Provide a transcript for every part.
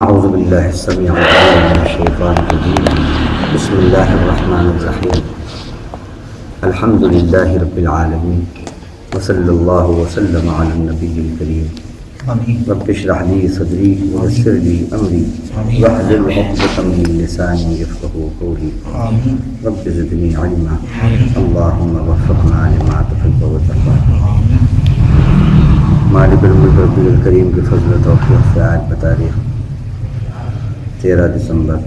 اعوذ باللہ السمیع العلیم من الشیطان الرجیم بسم اللہ الرحمن الرحیم الحمد للہ رب العالمین وصلی اللہ وسلم علی النبی الکریم رب اشرح لی صدری ویسر لی امری واحلل عقدۃ من لسانی یفقہوا قولی رب زدنی علما اللہم وفقنا لما تحب وترضى مالک الملک رب الکریم کے فضل و توفیق سے آج بتاریخ 13 دسمبر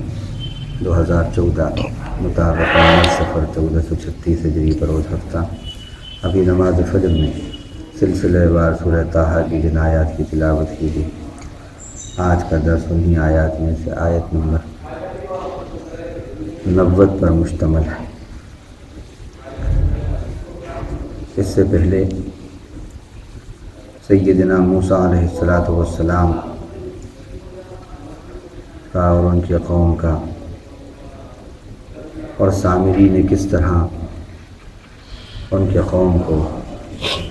2014 مطابق سفر 1436 ہجری بروز ہفتہ ابھی نماز فجر میں سلسلہ وار سورہ طٰہٰ کی جن آیات کی تلاوت کی گئی۔ آج کا درس انہی آیات میں سے آیت نمبر 90 پر مشتمل ہے۔ اس سے پہلے سیدنا موسیٰ علیہ السلام کا اور ان کی قوم کا اور سامری نے کس طرح ان کے قوم کو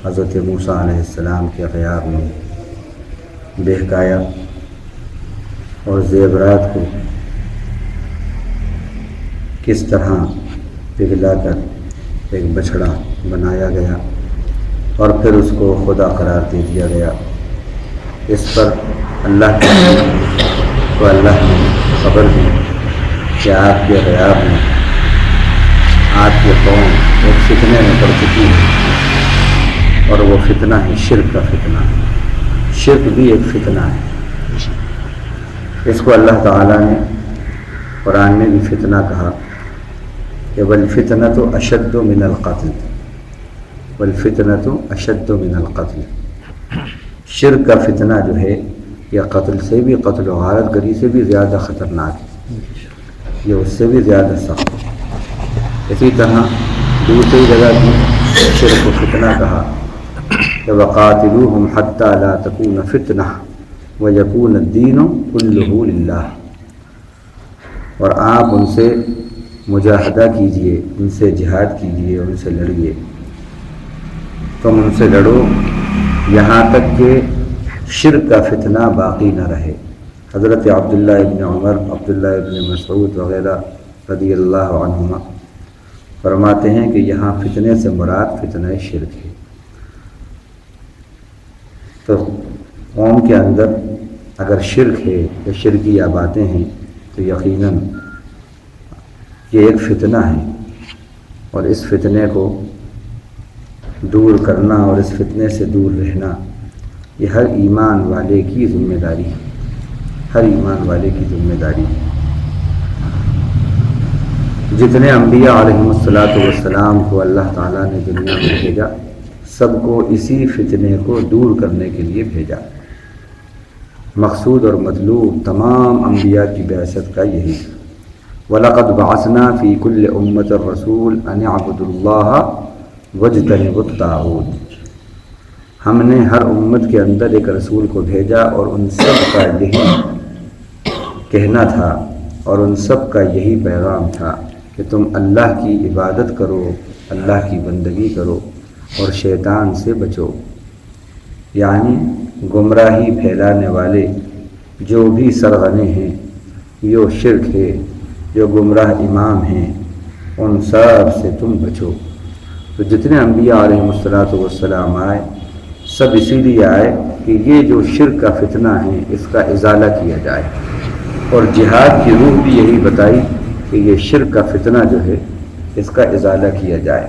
حضرت موسیٰ علیہ السلام کے غیاب میں بہکایا اور زیورات کو کس طرح پگھلا کر ایک بچھڑا بنایا گیا اور پھر اس کو خدا قرار دے دیا گیا۔ اس پر اللہ کو اللہ نے خبر دی کہ آپ کے غیاب میں آپ کی قوم ایک فتنے میں پڑ چکی ہے، اور وہ فتنہ ہے شرک کا فتنہ۔ شرک بھی ایک فتنہ ہے، اس کو اللہ تعالیٰ نے قرآن میں بھی فتنہ کہا کہ والفتنۃ اشد من القتل، والفتنۃ اشد من القتل۔ شرک کا فتنہ جو ہے یہ قتل سے بھی، قتل و غارت گری سے بھی زیادہ خطرناک ہے، یہ اس سے بھی زیادہ سخت ہے۔ اسی طرح دوسری جگہ بھی شرک و فتنہ کہا کہ وقاتلوہم حتی لا تکون فتنہ ویکون الدین کلہ للہ، اور آپ ان سے مجاہدہ کیجئے، ان سے جہاد کیجئے، ان سے لڑیے، تم ان سے لڑو یہاں تک کہ شرک کا فتنہ باقی نہ رہے۔ حضرت عبداللہ ابن عمر، عبداللہ ابن مسعود وغیرہ رضی اللہ عنہما فرماتے ہیں کہ یہاں فتنے سے مراد فتنہ شرک ہے۔ تو قوم کے اندر اگر شرک ہے یا شرکیہ باتیں ہیں تو یقیناً یہ ایک فتنہ ہے، اور اس فتنے کو دور کرنا اور اس فتنے سے دور رہنا یہ ہر ایمان والے کی ذمہ داری ہے، ہر ایمان والے کی ذمہ داری ہے۔ جتنے انبیاء علیہم السلام کو اللہ تعالیٰ نے دنیا میں بھیجا، سب کو اسی فتنے کو دور کرنے کے لیے بھیجا۔ مقصود اور مطلوب تمام انبیاء کی بعثت کا یہی ہے۔ وَلَقَدْ بَعَثْنَا فِي كُلِّ أُمَّةٍ رَسُولًا أَنِ اعْبُدُوا اللَّهَ وَاجْتَنِبُوا الطَّاغُوتَ۔ ہم نے ہر امت کے اندر ایک رسول کو بھیجا، اور ان سب کا یہی کہنا تھا اور ان سب کا یہی پیغام تھا کہ تم اللہ کی عبادت کرو، اللہ کی بندگی کرو اور شیطان سے بچو۔ یعنی گمراہی پھیلانے والے جو بھی سرغنے ہیں، جو شرک ہے، جو گمراہ امام ہیں، ان سب سے تم بچو۔ تو جتنے انبیاء علیہم السلام آئے سب اسی لیے آئے کہ یہ جو شرک کا فتنہ ہے اس کا ازالہ کیا جائے، اور جہاد کی روح بھی یہی بتائی کہ یہ شرک کا فتنہ جو ہے اس کا ازالہ کیا جائے۔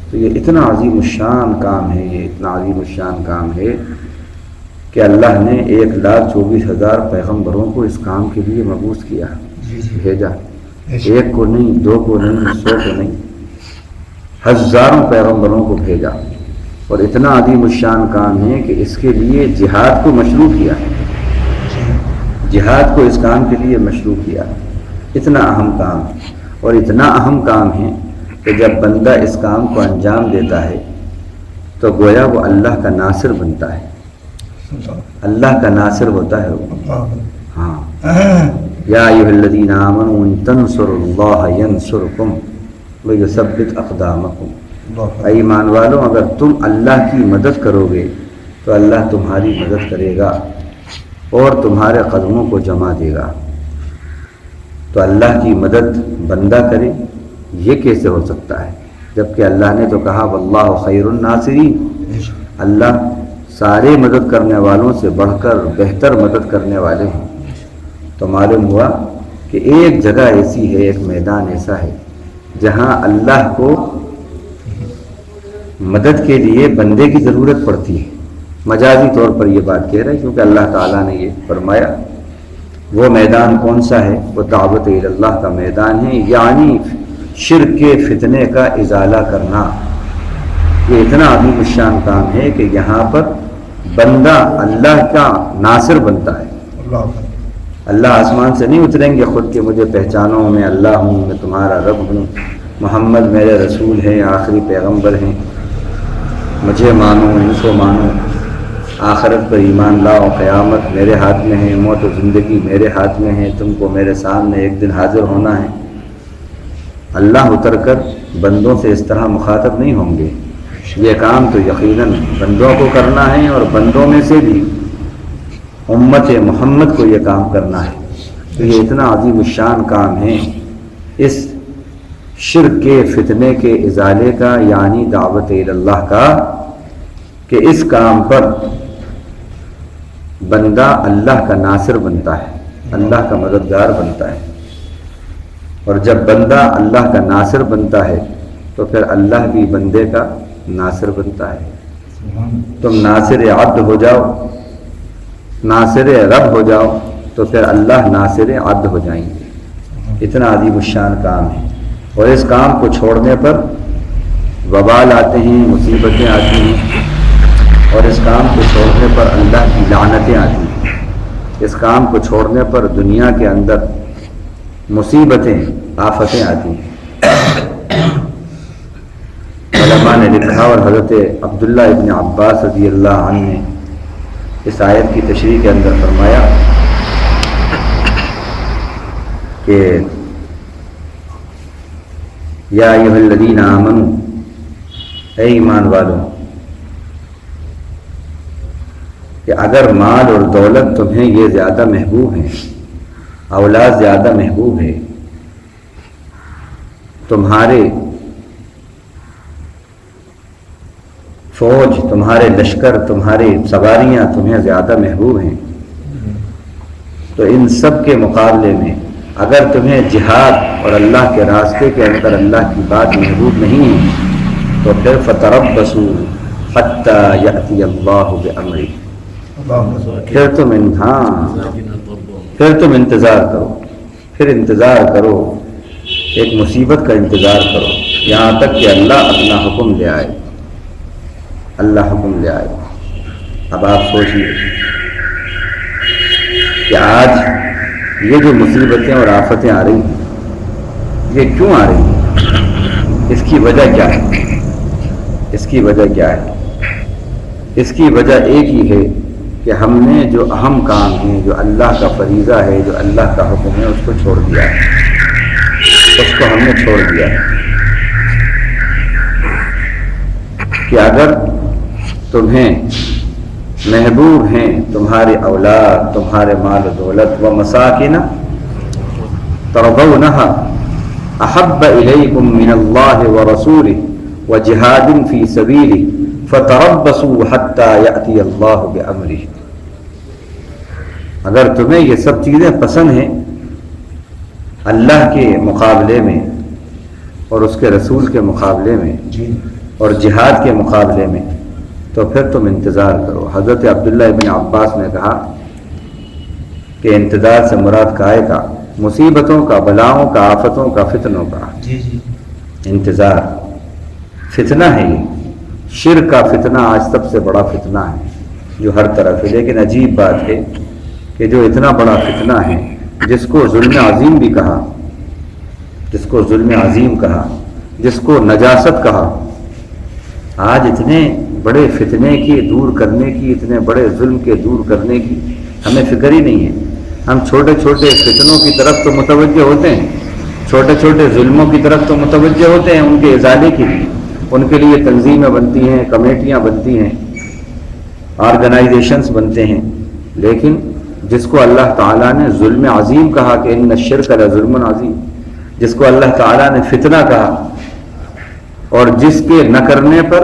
تو یہ اتنا عظیم الشان کام ہے، یہ اتنا عظیم الشان کام ہے کہ اللہ نے 1,24,000 پیغمبروں کو اس کام کے لیے مبعوث کیا، بھیجا۔ ایک کو نہیں، دو کو نہیں، 100 کو نہیں، ہزاروں پیغمبروں کو بھیجا، اور اتنا عظیم الشان کام ہے کہ اس کے لیے جہاد کو مشروع کیا، جہاد کو اس کام کے لیے مشروع کیا۔ اتنا اہم کام ہے، اور اتنا اہم کام ہے کہ جب بندہ اس کام کو انجام دیتا ہے تو گویا وہ اللہ کا ناصر بنتا ہے، اللہ کا ناصر ہوتا ہے وہ۔ ہاں، یا ایھا الذین آمنوا ان تنصروا اللہ ینصرکم ویثبت اقدامکم۔ اے ایمان والو، اگر تم اللہ کی مدد کرو گے تو اللہ تمہاری مدد کرے گا، اور تمہارے قدموں کو جما دے گا۔ تو اللہ کی مدد بندہ کرے، یہ کیسے ہو سکتا ہے؟ جبکہ اللہ نے تو کہا واللہ خیر الناصرین، اللہ سارے مدد کرنے والوں سے بڑھ کر بہتر مدد کرنے والے ہیں۔ تو معلوم ہوا کہ ایک جگہ ایسی ہے، ایک میدان ایسا ہے جہاں اللہ کو مدد کے لیے بندے کی ضرورت پڑتی ہے۔ مجازی طور پر یہ بات کہہ رہے ہیں کیونکہ اللہ تعالیٰ نے یہ فرمایا۔ وہ میدان کون سا ہے؟ وہ دعوت اللہ کا میدان ہے، یعنی شرک کے فتنے کا ازالہ کرنا۔ یہ اتنا عظیم الشان کام ہے کہ یہاں پر بندہ اللہ کا ناصر بنتا ہے۔ اللہ آسمان سے نہیں اتریں گے خود کہ مجھے پہچانو، میں اللہ ہوں، میں تمہارا رب ہوں، محمد میرے رسول ہیں، آخری پیغمبر ہیں، مجھے مانو، ان کو مانو، آخرت پر ایمان لاؤ، قیامت میرے ہاتھ میں ہے، موت و زندگی میرے ہاتھ میں ہے، تم کو میرے سامنے ایک دن حاضر ہونا ہے۔ اللہ اتر کر بندوں سے اس طرح مخاطب نہیں ہوں گے۔ یہ کام تو یقیناً بندوں کو کرنا ہے، اور بندوں میں سے بھی امت محمد کو یہ کام کرنا ہے۔ تو یہ اتنا عظیم الشان کام ہے اس شرک کے فتنے کے ازالے کا، یعنی دعوت اللہ کا، کہ اس کام پر بندہ اللہ کا ناصر بنتا ہے، اللہ کا مددگار بنتا ہے۔ اور جب بندہ اللہ کا ناصر بنتا ہے تو پھر اللہ بھی بندے کا ناصر بنتا ہے۔ تم ناصر عبد ہو جاؤ، ناصر رب ہو جاؤ، تو پھر اللہ ناصر عبد ہو جائیں گے۔ اتنا عظیم الشان کام ہے، اور اس کام کو چھوڑنے پر وبال آتے ہیں، مصیبتیں آتی ہیں، اور اس کام کو چھوڑنے پر اللہ کی لعنتیں آتی ہیں۔ اس کام کو چھوڑنے پر دنیا کے اندر مصیبتیں، آفتیں آتی ہیں۔ علماء نے لکھا، اور حضرت عبداللہ ابن عباس رضی اللہ عنہ نے اس آیت کی تشریح کے اندر فرمایا کہ یا ایھا الذین آمنوا، اے ایمان والوں، کہ اگر مال اور دولت تمہیں یہ زیادہ محبوب ہیں، اولاد زیادہ محبوب ہے، تمہارے فوج، تمہارے لشکر، تمہاری سواریاں تمہیں زیادہ محبوب ہیں، تو ان سب کے مقابلے میں اگر تمہیں جہاد اور اللہ کے راستے کے اندر اللہ کی بات محبوب نہیں ہے تو پھر فتربصوا حتی یأتی اللہ بأمرہ، پھر تم انتظار کرو، پھر انتظار کرو، ایک مصیبت کا انتظار کرو، یہاں تک کہ اللہ اپنا حکم لے آئے، اللہ حکم لے آئے۔ اب آپ سوچیے کہ آج یہ جو مصیبتیں اور آفتیں آ رہی ہیں، یہ کیوں آ رہی ہیں؟ اس کی وجہ کیا ہے؟ اس کی وجہ کیا ہے؟ اس کی وجہ ایک ہی ہے کہ ہم نے جو اہم کام ہیں، جو اللہ کا فریضہ ہے، جو اللہ کا حکم ہے، اس کو چھوڑ دیا ہے، اس کو ہم نے چھوڑ دیا ہے۔ کہ اگر تمہیں محبوب ہیں تمہاری اولاد، تمہارے مال و دولت، و مساکن ترضونہا احب الیکم من اللہ ورسولہ وجہاد فی سبیلہ فتربصوا حتی یأتی اللہ بأمرہ۔ اگر تمہیں یہ سب چیزیں پسند ہیں اللہ کے مقابلے میں اور اس کے رسول کے مقابلے میں اور جہاد کے مقابلے میں، تو پھر تم انتظار کرو۔ حضرت عبداللہ ابن عباس نے کہا کہ انتظار سے مراد کائے کا، مصیبتوں کا، بلاؤں کا، آفتوں کا، فتنوں کا انتظار۔ فتنہ ہے یہ، شرک کا فتنہ آج سب سے بڑا فتنہ ہے جو ہر طرف ہے۔ لیکن عجیب بات ہے کہ جو اتنا بڑا فتنہ ہے، جس کو ظلم عظیم بھی کہا، جس کو ظلم عظیم کہا، جس کو نجاست کہا، آج اتنے بڑے فتنے کی دور کرنے کی، اتنے بڑے ظلم کے دور کرنے کی ہمیں فکر ہی نہیں ہے۔ ہم چھوٹے چھوٹے فتنوں کی طرف تو متوجہ ہوتے ہیں، چھوٹے چھوٹے ظلموں کی طرف تو متوجہ ہوتے ہیں، ان کے ازالے کے لیے ان کے لیے تنظیمیں بنتی ہیں، کمیٹیاں بنتی ہیں، آرگنائزیشنز بنتے ہیں، لیکن جس کو اللہ تعالیٰ نے ظلم عظیم کہا کہ ان الشرک لظلم عظیم، جس کو اللہ تعالیٰ نے فتنہ کہا، اور جس کے نہ کرنے پر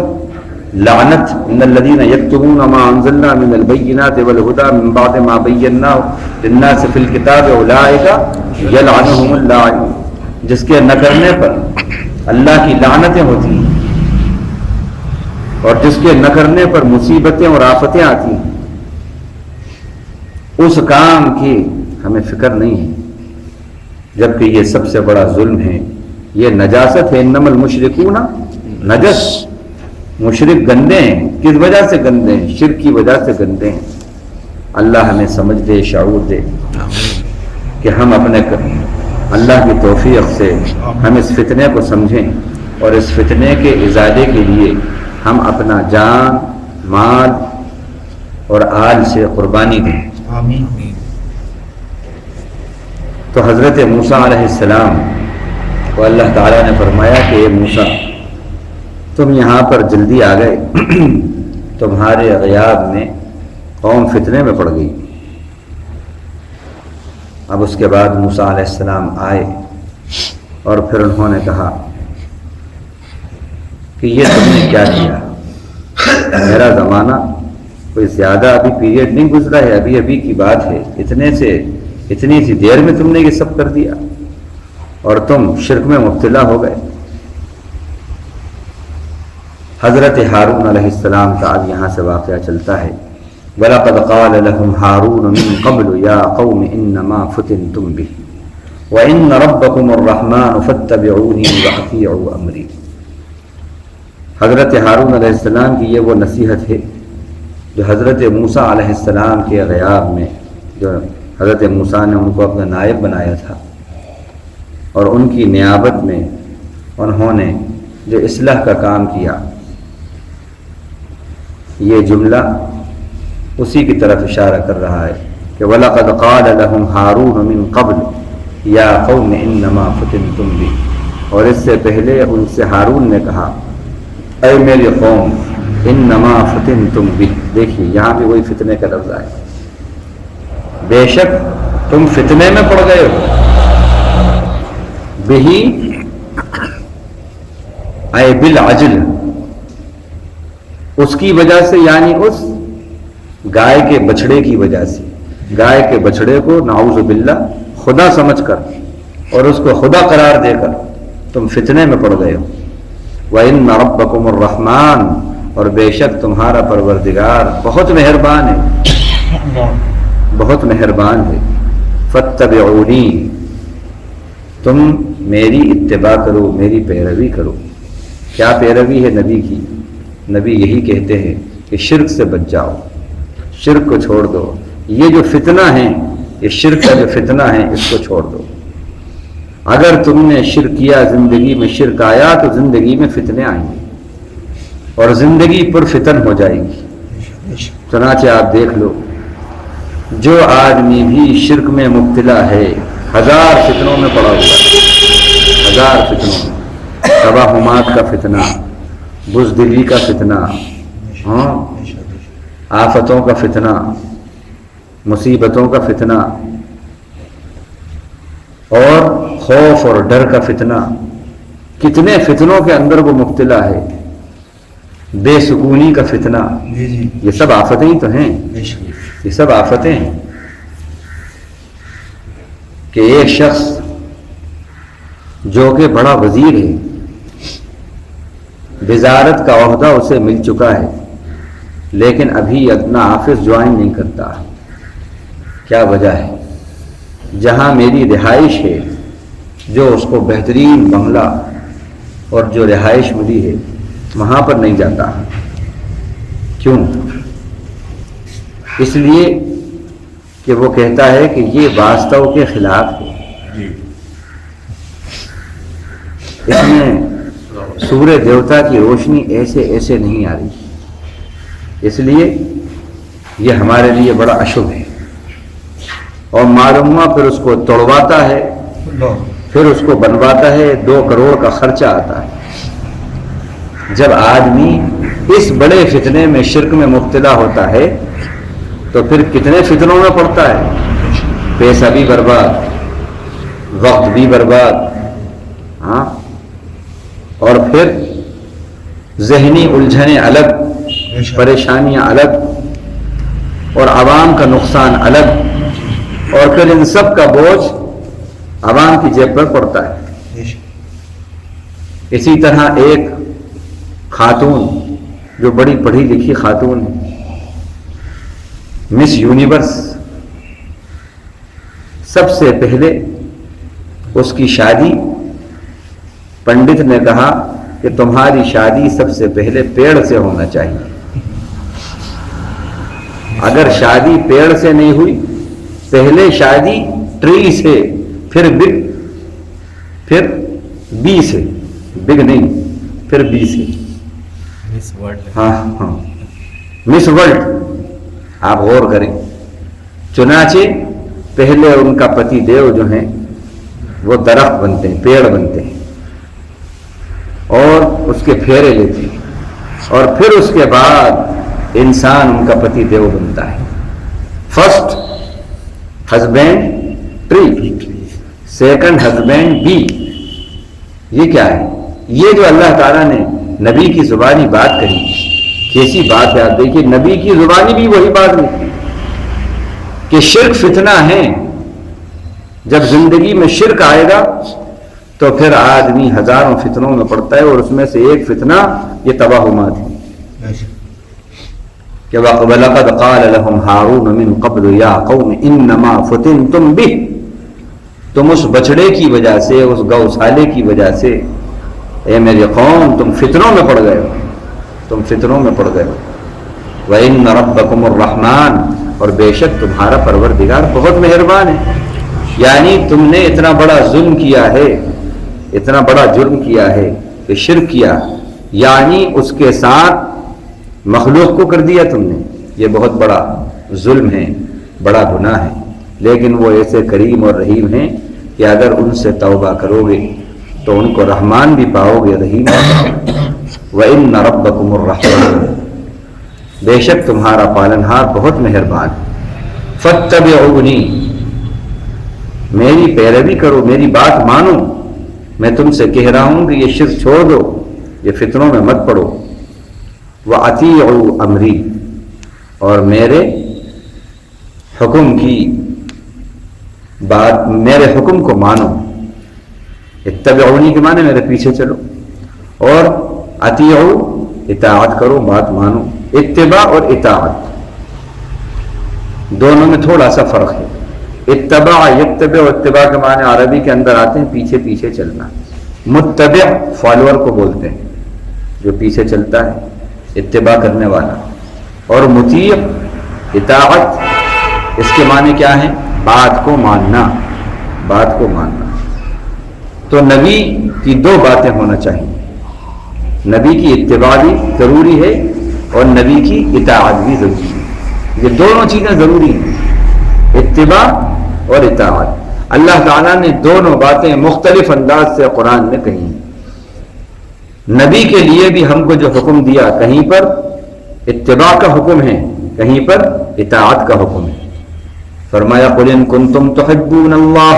لعنت، ان الذین یکتمون ما انزلنا من البینات والہدی من بعد ما بیناہ للناس فی الکتاب اولئک یلعنہم اللاعنون، جس کے نہ کرنے پر اللہ کی لعنتیں ہوتی ہیں اور جس کے نہ کرنے پر مصیبتیں اور آفتیں آتی ہیں، اس کام کی ہمیں فکر نہیں ہے، جبکہ یہ سب سے بڑا ظلم ہے، یہ نجاست ہے۔ انما المشرکون نجس، مشرک گندے ہیں۔ کس وجہ سے گندے ہیں؟ شرک کی وجہ سے گندے ہیں۔ اللہ ہمیں سمجھ دے، شعور دے کہ ہم اپنے اللہ کی توفیق سے ہم اس فتنے کو سمجھیں اور اس فتنے کے ازالے کے لیے ہم اپنا جان، مال اور آل سے قربانی دیں۔ آمین۔ تو حضرت موسیٰ علیہ السلام کو اللہ تعالیٰ نے فرمایا کہ اے موسیٰ، تم یہاں پر جلدی آ گئے، تمہارے غیاب میں قوم فتنے میں پڑ گئی۔ اب اس کے بعد موسیٰ علیہ السلام آئے اور پھر انہوں نے کہا کہ یہ تم نے کیا کیا؟ میرا زمانہ کوئی زیادہ ابھی پیریڈ نہیں گزرا ہے، ابھی ابھی کی بات ہے، اتنی سی دیر میں تم نے یہ سب کر دیا اور تم شرک میں مبتلا ہو گئے۔ حضرت ہارون علیہ السلام کا اب یہاں سے واقعہ چلتا ہے۔ وَلَقَدْ قَالَ لَهُمْ هَارُونُ مِنْ قَبْلُ يَا قَوْمِ إِنَّمَا فُتِنْتُمْ بِهِ وَإِنَّ رَبَّكُمُ الرَّحْمَنُ فَاتَّبِعُونِي وَأَطِيعُوا أَمْرِي۔ حضرت ہارون علیہ السلام کی یہ وہ نصیحت ہے جو حضرت موسیٰ علیہ السلام کے غیاب میں، جو حضرت موسیٰ نے ان کو اپنا نائب بنایا تھا اور ان کی نیابت میں انہوں نے جو اصلاح کا کام کیا، یہ جملہ اسی کی طرف اشارہ کر رہا ہے کہ وَلَقَدْ قَالَ لَهُمْ هَارُونُ مِنْ قَبْلُ يَا قَوْمِ إِنَّمَا فُتِنْتُمْ بِهِ، اور اس سے پہلے ان سے ہارون نے کہا اے میری قوم انما فتنتم بِهِ۔ دیکھیے یہاں بھی وہی فتنے کا لفظ آیا، بے شک تم فتنے میں پڑ گئے ہو، بِهِ اے بالعجل، اس کی وجہ سے، یعنی اس گائے کے بچھڑے کی وجہ سے، گائے کے بچھڑے کو نعوذ باللہ خدا سمجھ کر اور اس کو خدا قرار دے کر تم فتنے میں پڑ گئے ہو۔ وَإِنَّ رَبَّكُمُ الرَّحْمَنُ، اور بے شک تمہارا پروردگار بہت مہربان ہے، بہت مہربان ہے۔ فَاتَّبِعُونِي، تم میری اتباع کرو، میری پیروی کرو۔ کیا پیروی ہے نبی کی؟ نبی یہی کہتے ہیں کہ شرک سے بچ جاؤ، شرک کو چھوڑ دو، یہ جو فتنہ ہے، یہ شرک کا جو فتنہ ہے اس کو چھوڑ دو۔ اگر تم نے شرک کیا، زندگی میں شرک آیا تو زندگی میں فتنے آئیں گے اور زندگی پر فتن ہو جائے گی۔ چنانچہ آپ دیکھ لو، جو آدمی بھی شرک میں مبتلا ہے 1000 فتنوں میں پڑا ہوا ہے، 1000 فتنوں میں، توہمات کا فتنہ، بزدلی کا فتنہ، آفتوں کا فتنہ، مصیبتوں کا فتنہ، اور خوف اور ڈر کا فتنہ، کتنے فتنوں کے اندر وہ مبتلا ہے، بے سکونی کا فتنہ، یہ سب آفتیں ہی تو ہیں، یہ سب آفتیں ہیں کہ ایک شخص جو کہ بڑا وزیر ہے، وزارت کا عہدہ اسے مل چکا ہے، لیکن ابھی اپنا آفس جوائن نہیں کرتا۔ کیا وجہ ہے؟ جہاں میری رہائش ہے، جو اس کو بہترین بنگلہ اور جو رہائش ملی ہے، وہاں پر نہیں جاتا۔ کیوں؟ اس لیے کہ وہ کہتا ہے کہ یہ واسطوں کے خلاف ہے، اس میں سورہ دیوتا کی روشنی ایسے ایسے نہیں آ رہی، اس لیے یہ ہمارے لیے بڑا اشبھ ہے۔ اور معلوم ہوا پھر اس کو توڑواتا ہے، پھر اس کو بنواتا ہے، 2 کروڑ کا خرچہ آتا ہے۔ جب آدمی اس بڑے فتنے میں شرک میں مبتلا ہوتا ہے تو پھر کتنے فتنوں میں پڑتا ہے، پیسہ بھی برباد، وقت بھی برباد، ہاں، اور پھر ذہنی الجھنیں الگ، پریشانیاں الگ، اور عوام کا نقصان الگ، اور پھر ان سب کا بوجھ عوام کی جیب پر پڑتا ہے۔ اسی طرح ایک خاتون جو بڑی پڑھی لکھی خاتون ہے، مس یونیورس، سب سے پہلے اس کی شادی، پنڈت نے کہا کہ تمہاری شادی سب سے پہلے پیڑ سے ہونا چاہیے۔ اگر شادی پیڑ سے نہیں ہوئی، پہلے شادی ٹری سے، پھر بگ، پھر بی سے، بگ نہیں، پھر بی سے، ہاں ہاں، مس ورلڈ، آپ غور کریں۔ چنانچہ پہلے ان کا پتی دیو جو ہیں وہ درخت بنتے ہیں، پیڑ بنتے ہیں، اور اس کے پھیرے لیتے ہیں، اور پھر اس کے بعد انسان ان کا پتی دیو بنتا ہے۔ First husband tree, second husband B. یہ کیا ہے؟ یہ جو اللہ تعالیٰ نے نبی کی زبانی بات کہی، کیسی بات ہے؟ آپ دیکھیے، نبی کی زبانی بھی وہی بات نہیں کہ شرک فتنہ ہے، جب زندگی میں شرک آئے گا تو پھر آدمی ہزاروں فتنوں میں پڑتا ہے، اور اس میں سے ایک فتنہ یہ توہمات ہے کہ وَلَقَدْ قَالَ لَهُمْ هَارُونُ مِنْ قَبْلُ يَا قَوْمِ إِنَّمَا فُتِنْتُمْ بِهِ، تم اس بچڑے کی وجہ سے، اس گوسالے کی وجہ سے، اے میری قوم، تم فتنوں میں پڑ گئے ہو، تم فتنوں میں پڑ گئے ہو۔ وَإِنَّ رَبَّكُمُ الرَّحْمَنُ، اور بے شک تمہارا پروردگار بہت مہربان ہے۔ یعنی تم نے اتنا بڑا ظلم کیا ہے، اتنا بڑا جرم کیا ہے کہ شرک کیا، یعنی اس کے ساتھ مخلوق کو کر دیا تم نے، یہ بہت بڑا ظلم ہے، بڑا گناہ ہے۔ لیکن وہ ایسے کریم اور رحیم ہیں کہ اگر ان سے توبہ کرو گے تو ان کو رحمان بھی پاؤ گے، رحیم بھی پاؤ گے۔ وَإِنَّ رَبَّكُمُ الرَّحْمَنُ، بے شک تمہارا پالنہار بہت مہربان۔ فَاتَّبِعُونِي، میری پیروی کرو، میری بات مانو، میں تم سے کہہ رہا ہوں کہ یہ شرک چھوڑ دو، یہ فتنوں میں مت پڑو۔ وَأَطِيعُوا أَمْرِي، اور میرے حکم کی بات، میرے حکم کو مانو۔ اتبعونی کے معنی میرے پیچھے چلو، اور اطیعوا اطاعت کرو، بات مانو۔ اتباع اور اطاعت دونوں میں تھوڑا سا فرق ہے۔ اتباع یتبع، اتباع کے معنی عربی کے اندر آتے ہیں پیچھے پیچھے چلنا۔ متبع فالوور کو بولتے ہیں، جو پیچھے چلتا ہے، اتباع کرنے والا۔ اور مطیع، اطاعت، اس کے معنی کیا ہے؟ بات کو ماننا، بات کو ماننا۔ تو نبی کی دو باتیں ہونا چاہیے، نبی کی اتباع بھی ضروری ہے اور نبی کی اطاعت بھی ضروری ہے۔ یہ دونوں چیزیں ضروری ہیں، اتباع اور اطاعت۔ اللہ تعالیٰ نے دونوں باتیں مختلف انداز سے قرآن میں کہی ہیں۔ نبی کے لیے بھی ہم کو جو حکم دیا، کہیں پر اتباع کا حکم ہے، کہیں پر اطاعت کا حکم ہے۔ فرمایا قُلْ إِن كُنتُمْ تُحِبُّونَ اللَّهَ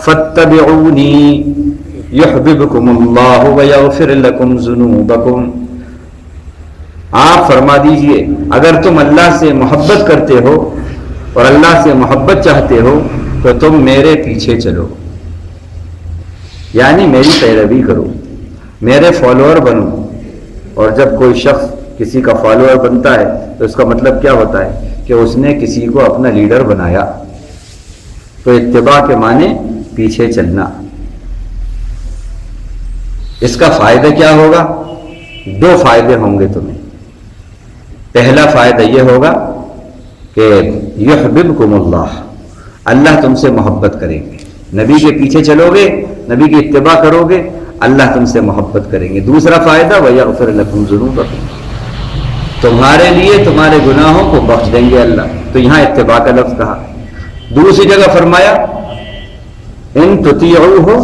فَاتَّبِعُونِي يُحْبِبْكُمُ اللَّهُ وَيَغْفِرْ لَكُمْ ذُنُوبَكُمْ۔ آپ فرما دیجئے اگر تم اللہ سے محبت کرتے ہو اور اللہ سے محبت چاہتے ہو تو تم میرے پیچھے چلو، یعنی میری پیروی کرو، میرے فالوور بنو۔ اور جب کوئی شخص کسی کا فالوور بنتا ہے تو اس کا مطلب کیا ہوتا ہے کہ اس نے کسی کو اپنا لیڈر بنایا۔ تو اتباع کے معنی پیچھے چلنا۔ اس کا فائدہ کیا ہوگا؟ دو فائدے ہوں گے تمہیں۔ پہلا فائدہ یہ ہوگا کہ یحببکم اللہ، اللہ تم سے محبت کریں گے۔ نبی کے پیچھے چلو گے، نبی کی اتباع کرو گے، اللہ تم سے محبت کریں گے۔ دوسرا فائدہ وَيَغْفِرْ لَكُمْ ذُنُوبَكُمْ، تمہارے لیے تمہارے گناہوں کو بخش دیں گے اللہ۔ تو یہاں اتباع کا لفظ کہا۔ دوسری جگہ فرمایا ان تطیعوہ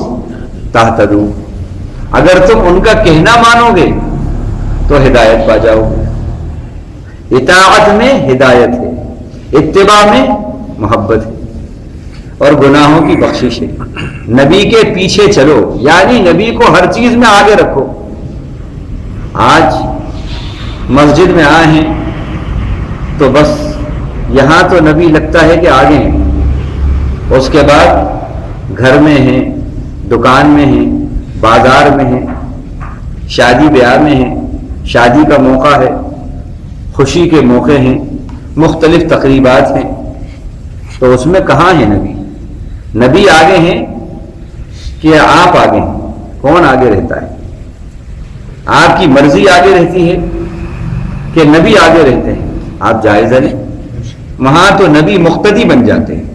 تہتدوا، اگر تم ان کا کہنا مانو گے تو ہدایت پا جاؤ گے۔ اطاعت میں ہدایت ہے، اتباع میں محبت ہے اور گناہوں کی بخشش ہے. نبی کے پیچھے چلو یعنی نبی کو ہر چیز میں آگے رکھو. آج مسجد میں آئے ہیں تو بس یہاں تو نبی لگتا ہے کہ آگے ہیں, اس کے بعد گھر میں ہیں, دکان میں ہیں, بازار میں ہیں, شادی بیاہ میں ہیں, شادی کا موقع ہے, خوشی کے موقع ہیں, مختلف تقریبات ہیں, تو اس میں کہاں ہے نبی؟ نبی آگے ہیں کہ آپ آگے ہیں؟ کون آگے رہتا ہے؟ آپ کی مرضی آگے رہتی ہے کہ نبی آگے رہتے ہیں؟ آپ جائزہ لیں. وہاں تو نبی مقتدی بن جاتے ہیں,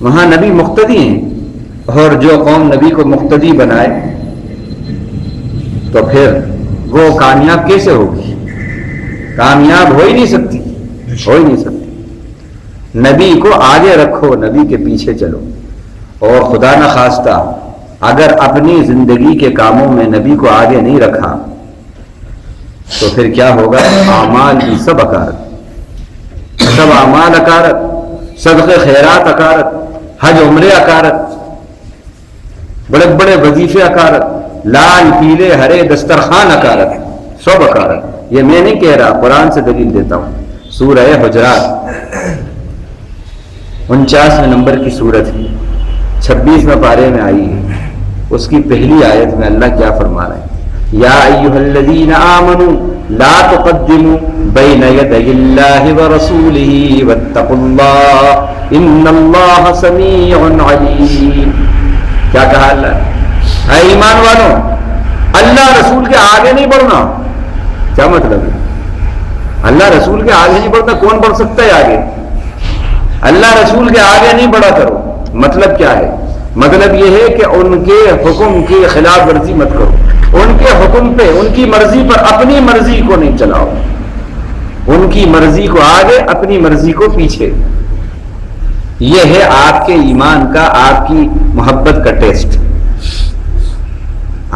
وہاں نبی مقتدی ہیں, اور جو قوم نبی کو مقتدی بنائے تو پھر وہ کامیاب کیسے ہوگی؟ کامیاب ہو ہی نہیں سکتی, ہو ہی نہیں سکتی. نبی کو آگے رکھو, نبی کے پیچھے چلو. اور خدا نخواستہ اگر اپنی زندگی کے کاموں میں نبی کو آگے نہیں رکھا تو پھر کیا ہوگا؟ اعمال کی سب اکارت, سب اعمال اکارت, صدقے خیرات اکارت, حج عمرے اکارت, بڑے بڑے وظیفے اکارت, لال پیلے ہرے دسترخوان اکارت, سب اکارت. یہ میں نہیں کہہ رہا, قرآن سے دلیل دیتا ہوں. سورہ حجرات 49 نمبر کی سورت ہے, 26 پارے میں آئی ہے. اس کی پہلی آیت میں اللہ کیا فرما رہے ہیں؟ یا ایھا الذین آمنوا لا تقدموا بین یدی اللہ ورسولہ واتقوا اللہ ان اللہ سمیع علیم. کیا کہا اللہ؟ اے ایمان والوں, اللہ رسول کے آگے نہیں بڑھنا. کیا مطلب ہے؟ اللہ رسول کے آگے نہیں بڑھنا. کون بڑھ سکتا ہے آگے؟ اللہ رسول کے آگے نہیں بڑھا کرو. مطلب کیا ہے؟ مطلب یہ ہے کہ ان کے حکم کی خلاف ورزی مت کرو, ان کے حکم پہ, ان کی مرضی پر اپنی مرضی کو نہیں چلاؤ. ان کی مرضی کو آگے, اپنی مرضی کو پیچھے. یہ ہے آپ کے ایمان کا, آپ کی محبت کا ٹیسٹ.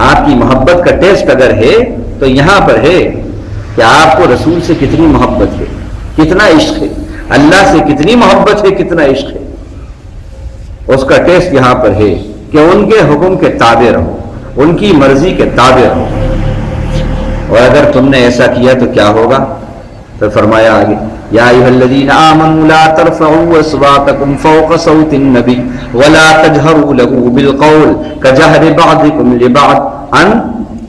آپ کی محبت کا ٹیسٹ اگر ہے تو یہاں پر ہے کہ آپ کو رسول سے کتنی محبت ہے, کتنا عشق ہے, اللہ سے کتنی محبت ہے, کتنا عشق ہے. اس کا ٹیسٹ یہاں پر ہے کہ ان کے حکم کے تابع رہو, ان کی مرضی کے تابع رہو. اور اگر تم نے ایسا کیا تو کیا ہوگا؟ تو فرمایا آگے, یا ایھا الذین آمنوا لا ترفعوا اصواتکم فوق صوت النبی ولا تجہروا له بالقول کجہر بعضکم لبعض ان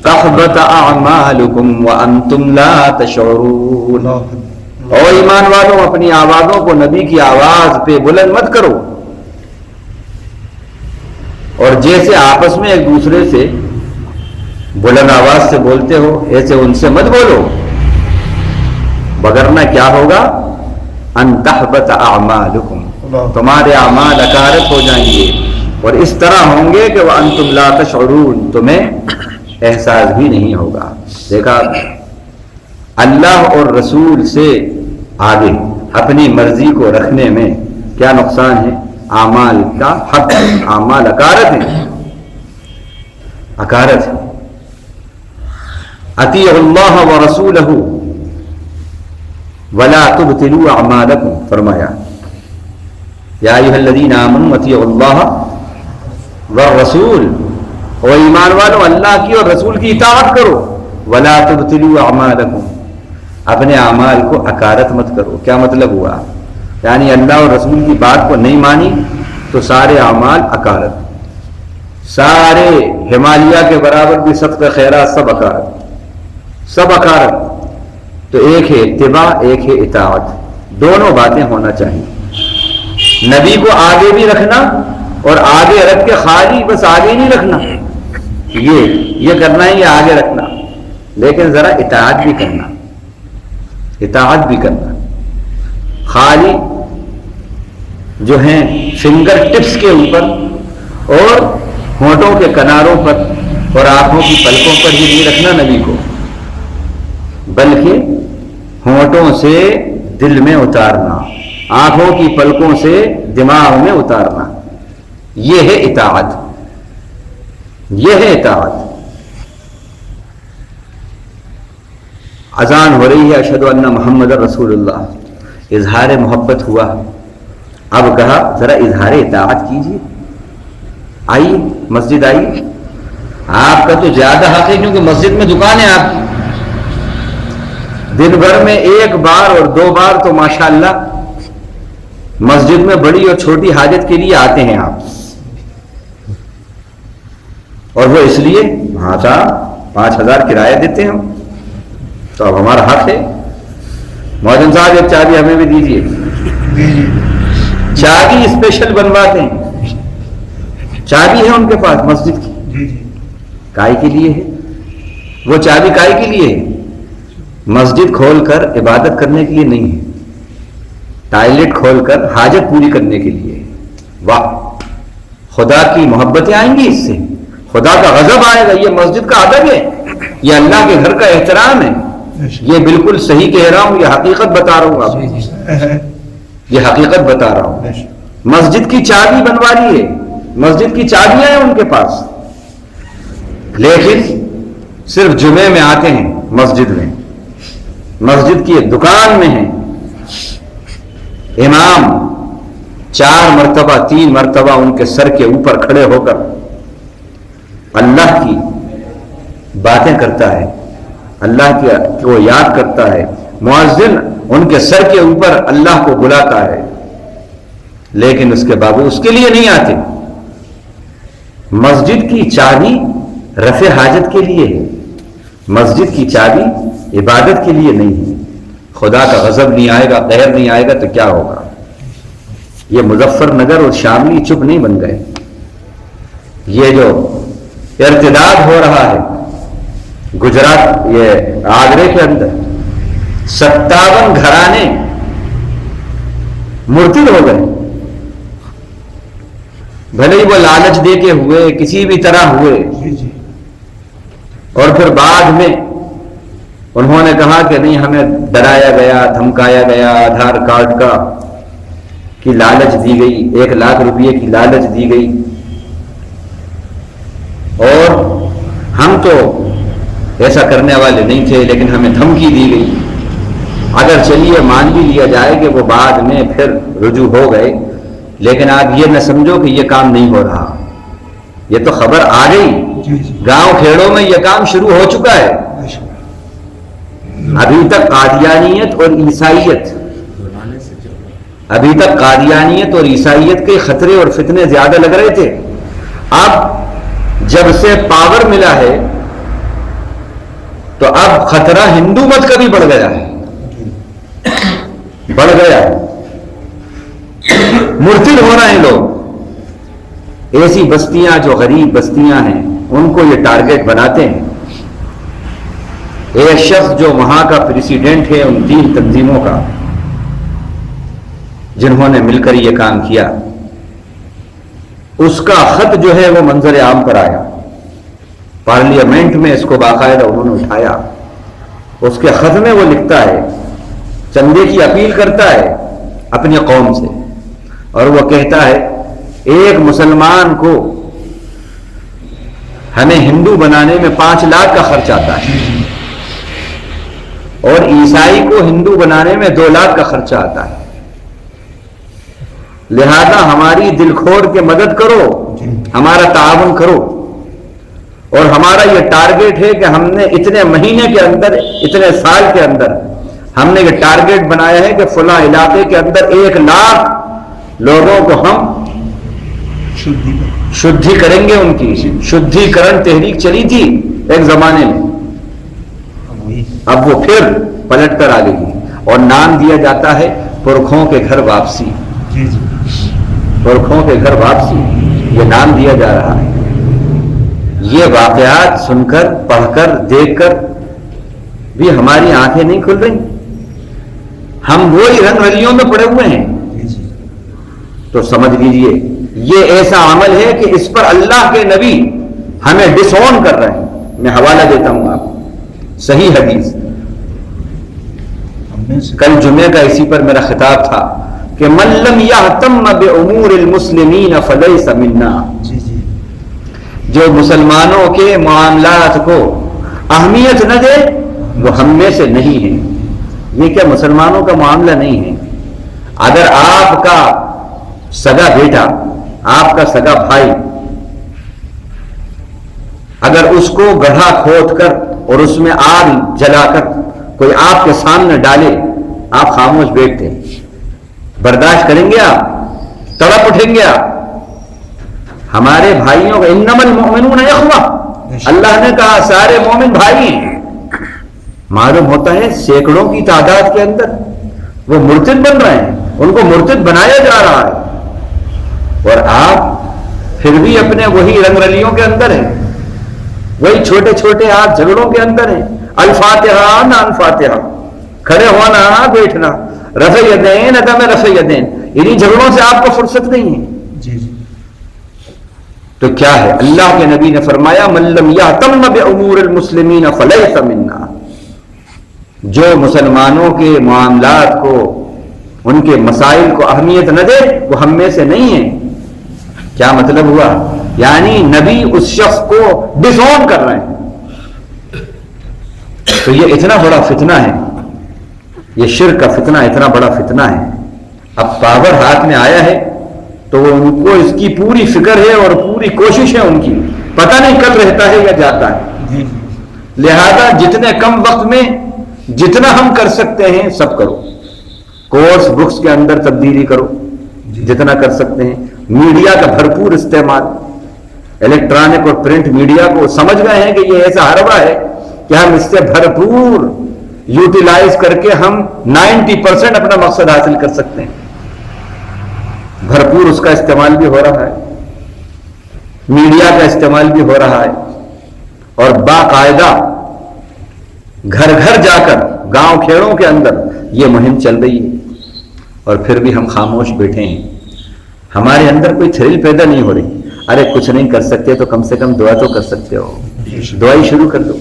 تحبط اعمالکم وانتم لا تشعرون. او ایمان والوں, اپنی آوازوں کو نبی کی آواز پہ بلند مت کرو, اور جیسے آپس میں ایک دوسرے سے بلند آواز سے بولتے ہو ایسے ان سے مت بولو, وگرنہ کیا ہوگا؟ ان تحبط اعمالکم, تمہارے اعمال اکارت ہو جائیں گے, اور اس طرح ہوں گے کہ وانتم لا تشعرون, تمہیں احساس بھی نہیں ہوگا. دیکھا, اللہ اور رسول سے آگے اپنی مرضی کو رکھنے میں کیا نقصان ہے؟ اعمال کا حق, اعمال اکارت ہے, اکارت ہے. اطیعوا اللہ ورسولہ ولا تبطلوا اعمالکم. فرمایا یا ایھا الذین آمنوا اطیعوا اللہ والرسول, او ایمان والو اللہ کی اور رسول کی اطاعت کرو. ولا تبطلوا اعمالکم, اپنے اعمال کو اکارت مت کرو. کیا مطلب ہوا؟ یعنی اللہ اور رسول کی بات کو نہیں مانی تو سارے اعمال اکارت, سارے ہمالیہ کے برابر بھی صدقہ خیرات سب اکارت, سب اکارت. تو ایک ہے اتباع, ایک ہے اطاعت, دونوں باتیں ہونا چاہیے. نبی کو آگے بھی رکھنا اور آگے رکھ کے خالی بس آگے نہیں رکھنا, یہ کرنا ہے, یہ آگے رکھنا, لیکن ذرا اطاعت بھی کرنا, اطاعت بھی کرنا. خالی جو ہیں فنگر ٹپس کے اوپر اور ہونٹوں کے کناروں پر اور آنکھوں کی پلکوں پر ہی نہیں رکھنا نبی کو, بلکہ ہونٹوں سے دل میں اتارنا, آنکھوں کی پلکوں سے دماغ میں اتارنا. یہ ہے اطاعت, یہ ہے اطاعت. اذان ہو رہی ہے اشہد ان محمد رسول اللہ, اظہار محبت ہوا. اب کہا ذرا اظہار اطاعت کیجیے, آئیے مسجد آئیے. آپ کا تو زیادہ حق ہے کیونکہ مسجد میں دکان ہے آپ کی. دن بھر میں ایک بار اور دو بار تو ماشاءاللہ مسجد میں بڑی اور چھوٹی حاجت کے لیے آتے ہیں آپ, اور وہ اس لیے ہاں تھا 5,000 کرایہ دیتے ہیں ہم, تو اب ہمارا حق ہے. مؤذن صاحب ایک چابی ہمیں بھی دیجیے. چابی اسپیشل بنواتے ہیں, چابی ہے ان کے پاس مسجد کی. کائی کے لیے ہے وہ چابی, کائی کے لیے ہے؟ مسجد کھول کر عبادت کرنے کے لیے نہیں ہے, ٹائلٹ کھول کر حاجت پوری کرنے کے لیے. واہ, خدا کی محبتیں آئیں گی اس سے, خدا کا غضب آئے گا. یہ مسجد کا ادب ہے, یہ اللہ کے گھر کا احترام ہے. یہ بالکل صحیح کہہ رہا ہوں, یہ حقیقت بتا رہا ہوں آپ, یہ حقیقت بتا رہا ہوں. مسجد کی چابی بنوا لی ہے, مسجد کی چابیاں ہیں ان کے پاس, لیکن صرف جمعے میں آتے ہیں مسجد میں, مسجد کی ایک دکان میں ہیں. امام 4 مرتبہ 3 مرتبہ ان کے سر کے اوپر کھڑے ہو کر اللہ کی باتیں کرتا ہے, اللہ کو یاد کرتا ہے. مؤذن ان کے سر کے اوپر اللہ کو بلاتا ہے, لیکن اس کے باوجود اس کے لیے نہیں آتے. مسجد کی چابی رفع حاجت کے لیے ہے, مسجد کی چابی عبادت کے لیے نہیں ہے. خدا کا غضب نہیں آئے گا, قہر نہیں آئے گا تو کیا ہوگا؟ یہ مظفر نگر اور شاملی چپ نہیں بن گئے. یہ جو ارتداد ہو رہا ہے گجرات, یہ آگرے کے اندر 57 گھرانے مرتد ہو گئے. بھلے ہی وہ لالچ دے کے ہوئے, کسی بھی طرح ہوئے, اور پھر بعد میں انہوں نے کہا کہ نہیں, ہمیں ڈرایا گیا, دھمکایا گیا, آدھار کارڈ کا کی لالچ دی گئی, 1 لاکھ روپئے کی لالچ دی گئی, اور ہم تو ایسا کرنے والے نہیں تھے, لیکن ہمیں دھمکی دی گئی. اگر چلیے مان بھی لیا جائے کہ وہ بعد میں پھر رجوع ہو گئے, لیکن آپ یہ نہ سمجھو کہ یہ کام نہیں ہو رہا. یہ تو خبر آ گئی, گاؤں کھیڑوں میں یہ کام شروع ہو چکا ہے. ابھی تک قادیانیت اور عیسائیت, ابھی تک قادیانیت اور عیسائیت کے خطرے اور فتنے زیادہ لگ رہے تھے. اب جب سے پاور ملا ہے تو اب خطرہ ہندو مت کا بھی بڑھ گیا ہے, بڑھ گیا ہے. مرتد ہو رہے ہیں لوگ. ایسی بستیاں جو غریب بستیاں ہیں ان کو یہ ٹارگٹ بناتے ہیں. ایک شخص جو وہاں کا پریسیڈنٹ ہے ان 3 تنظیموں کا, جنہوں نے مل کر یہ کام کیا, اس کا خط جو ہے وہ منظر عام پر آیا. پارلیمنٹ میں اس کو باقاعدہ انہوں نے اٹھایا. اس کے خط میں وہ لکھتا ہے, چندے کی اپیل کرتا ہے اپنی قوم سے, اور وہ کہتا ہے ایک مسلمان کو ہمیں ہندو بنانے میں 5 لاکھ کا خرچ آتا ہے, اور عیسائی کو ہندو بنانے میں 2 لاکھ کا خرچہ آتا ہے. لہذا ہماری دل کھول کے مدد کرو, ہمارا تعاون کرو. اور ہمارا یہ ٹارگٹ ہے کہ ہم نے اتنے مہینے کے اندر, اتنے سال کے اندر ہم نے یہ ٹارگٹ بنایا ہے کہ فلاں علاقے کے اندر 1 لاکھ لوگوں کو ہم شدھی کریں گے. ان کی شدھی کرن تحریک چلی تھی ایک زمانے میں, اب وہ پھر پلٹ کر آ گئی, اور نام دیا جاتا ہے پرکھوں کے گھر واپسی. پرکھوں کے گھر واپسی یہ نام دیا جا رہا ہے. یہ واقعات سن کر, پڑھ کر, دیکھ کر بھی ہماری آنکھیں نہیں کھل رہی. ہم وہی رنگ رلیوں میں پڑے ہوئے ہیں. تو سمجھ لیجئے یہ ایسا عمل ہے کہ اس پر اللہ کے نبی ہمیں ڈس اون کر رہے ہیں. میں حوالہ دیتا ہوں آپ, صحیح حدیث. کل جمعے کا اسی پر میرا خطاب تھا کہ من لم یہتم بامور المسلمین فلیس منا. جو مسلمانوں کے معاملات کو اہمیت نہ دے وہ ہم میں سے نہیں ہیں. یہ کیا مسلمانوں کا معاملہ نہیں ہے؟ اگر آپ کا سگا بیٹا، آپ کا سگا بھائی، اگر اس کو گڑھا کھود کر اور اس میں آگ جلا کر کوئی آپ کے سامنے ڈالے، آپ خاموش بیٹھتے ہیں؟ برداشت کریں گے آپ؟ تڑپ اٹھیں گے آپ؟ ہمارے بھائیوں کا انما المؤمنون اخوہ، اللہ نے کہا سارے مومن بھائی ہیں. معلوم ہوتا ہے سینکڑوں کی تعداد کے اندر وہ مرتد بن رہے ہیں، ان کو مرتد بنایا جا رہا ہے، اور آپ پھر بھی اپنے وہی رنگ رلیوں کے اندر ہیں، وہی چھوٹے چھوٹے آپ جھگڑوں کے اندر ہیں. الفاتحہ نہ الفاتحہ، کھڑے ہونا بیٹھنا، رفع یدین عدم رفع یدین، انہی جھگڑوں سے آپ کو فرصت نہیں ہے. تو کیا ہے؟ اللہ کے نبی نے فرمایا من لم یہتم بامور المسلمین فلیس منا، جو مسلمانوں کے معاملات کو، ان کے مسائل کو اہمیت نہ دے وہ ہم میں سے نہیں ہے. کیا مطلب ہوا؟ یعنی نبی اس شخص کو ڈسون کر رہے ہیں. تو یہ اتنا بڑا فتنہ ہے، یہ شرک کا فتنہ اتنا بڑا فتنہ ہے. اب پاور ہاتھ میں آیا ہے تو ان کو اس کی پوری فکر ہے اور پوری کوشش ہے ان کی، پتہ نہیں کب رہتا ہے یا جاتا ہے. لہذا جتنے کم وقت میں جتنا ہم کر سکتے ہیں سب کرو. کورس بکس کے اندر تبدیلی کرو جتنا کر سکتے ہیں. میڈیا کا بھرپور استعمال، الیکٹرانک اور پرنٹ میڈیا کو سمجھ گئے ہیں کہ یہ ایسا حربہ ہے کہ ہم اس سے بھرپور یوٹیلائز کر کے ہم 90% اپنا مقصد حاصل کر سکتے ہیں. بھرپور اس کا استعمال بھی ہو رہا ہے، میڈیا کا استعمال بھی ہو رہا ہے، اور باقاعدہ گھر گھر جا کر گاؤں کھیڑوں کے اندر یہ مہم چل رہی ہے. اور پھر بھی ہم خاموش بیٹھے ہیں. ہمارے اندر کوئی تھرل پیدا نہیں ہو رہی. ارے کچھ نہیں کر سکتے تو کم سے کم دعا تو کر سکتے ہو، دعائی شروع کر دو.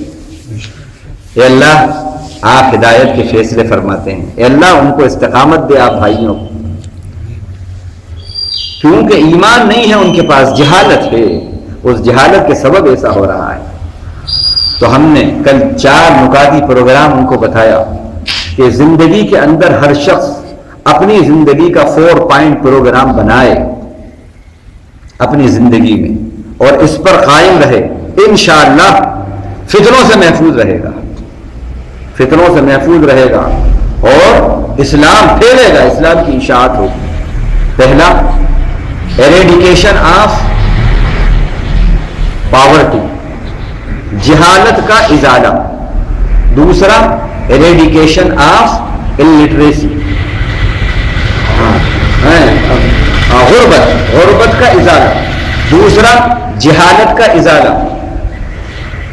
اے اللہ آپ ہدایت کے فیصلے فرماتے ہیں، اے اللہ ان کو استقامت دے آپ بھائیوں کو، کیونکہ ایمان نہیں ہے ان کے پاس، جہالت ہے، اس جہالت کے سبب ایسا ہو رہا ہے. تو ہم نے کل 4 نکاتی پروگرام ان کو بتایا کہ زندگی کے اندر ہر شخص اپنی زندگی کا 4 پوائنٹ پروگرام بنائے اپنی زندگی میں، اور اس پر قائم رہے. انشاءاللہ فتنوں سے محفوظ رہے گا، فتنوں سے محفوظ رہے گا اور اسلام پھیلے گا، اسلام کی اشاعت ہوگی. پہلا ایریڈیکیشن آف پاورٹی، جہالت کا ازالہ. دوسرا ایریڈیکیشن آف الٹریسی، غربت کا ازالہ. دوسرا جہالت کا ازالہ.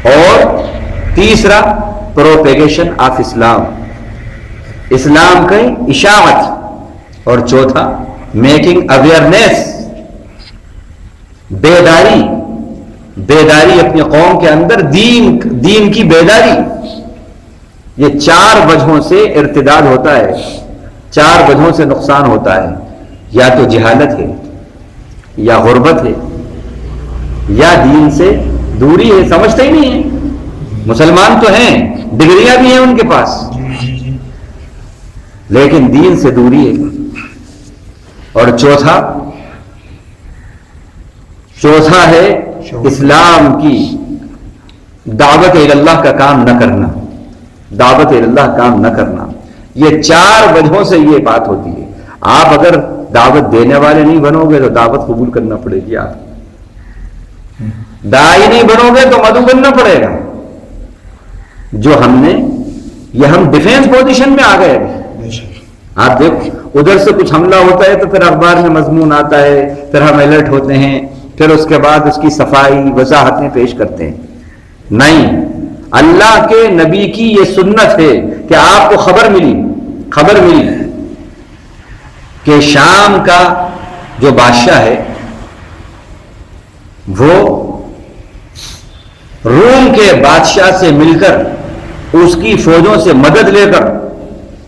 اور تیسرا پروپیگیشن آف اسلام، اسلام کی اشاعت. اور چوتھا میکنگ اویئرنیس، بیداری اپنی قوم کے اندر، دین کی بیداری. یہ 4 وجہوں سے ارتداد ہوتا ہے، 4 وجہوں سے نقصان ہوتا ہے. یا تو جہالت ہے، یا غربت ہے، یا دین سے دوری ہے. سمجھتے ہی نہیں ہیں. مسلمان تو ہیں، ڈگریاں بھی ہیں ان کے پاس، لیکن دین سے دوری ہے. اور چوتھا ہے اسلام کی دعوت اللہ کا کام نہ کرنا، دعوت اللہ کام نہ کرنا. یہ 4 وجہوں سے یہ بات ہوتی ہے. آپ اگر دعوت دینے والے نہیں بنو گے تو دعوت قبول کرنا پڑے گی. آپ داعی نہیں بنو گے تو مدعو بننا پڑے گا. جو ہم نے، یہ ہم ڈیفینس پوزیشن میں آ گئے. آپ دیکھو ادھر سے کچھ حملہ ہوتا ہے تو پھر اخبار میں مضمون آتا ہے، پھر ہم الرٹ ہوتے ہیں، پھر اس کے بعد اس کی صفائی وضاحتیں پیش کرتے ہیں. نہیں، اللہ کے نبی کی یہ سنت ہے کہ آپ کو خبر ملی کہ شام کا جو بادشاہ ہے وہ روم کے بادشاہ سے مل کر اس کی فوجوں سے مدد لے کر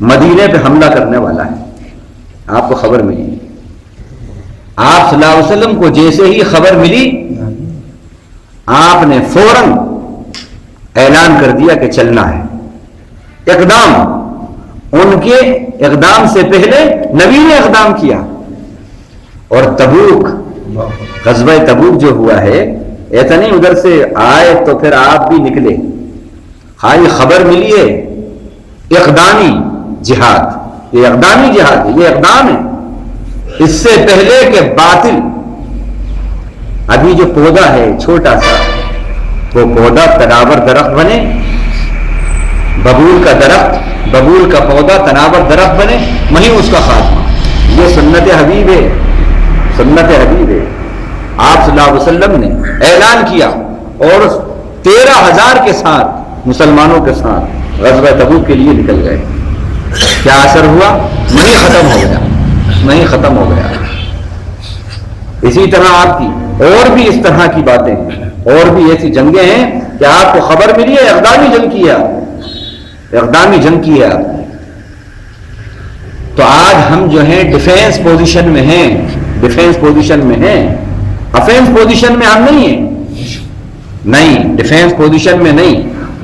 مدینے پہ حملہ کرنے والا ہے. آپ کو خبر ملی. آپ صلی اللہ علیہ وسلم کو جیسے ہی خبر ملی آپ نے فوراً اعلان کر دیا کہ چلنا ہے. اقدام، ان کے اقدام سے پہلے نبی نے اقدام کیا. اور تبوک، غزوہ تبوک جو ہوا ہے، ایسا نہیں ادھر سے آئے تو پھر آپ بھی نکلے. ہاں یہ خبر ملی ہے، اقدامی جہاد، یہ اقدامی جہاد ہے، یہ اقدام ہے. اس سے پہلے کہ باطل ابھی جو پودا ہے چھوٹا سا، وہ پودا تناور درخت بنے، ببول کا درخت، ببول کا پودا تناور درخت بنے، وہیں اس کا خاتمہ. یہ سنت حبیب ہے، سنت حبیب ہے. آپ صلی اللہ علیہ وسلم نے اعلان کیا اور 13,000 کے ساتھ مسلمانوں کے ساتھ غزوہ تبوک کے لیے نکل گئے. کیا اثر ہوا؟ نہیں ختم ہو گیا، نہیں ختم ہو گیا. اسی طرح آپ کی اور بھی اس طرح کی باتیں ہیں، اور بھی ایسی جنگیں ہیں کہ آپ کو خبر ملی ہے اقدامی جنگ کیا، اقدامی جنگ کیا. تو آج ہم جو ہیں ڈیفینس پوزیشن میں ہیں، ڈیفینس پوزیشن میں ہیں. افینس پوزیشن میں ہم نہیں ہیں، نہیں، ڈیفینس پوزیشن میں نہیں.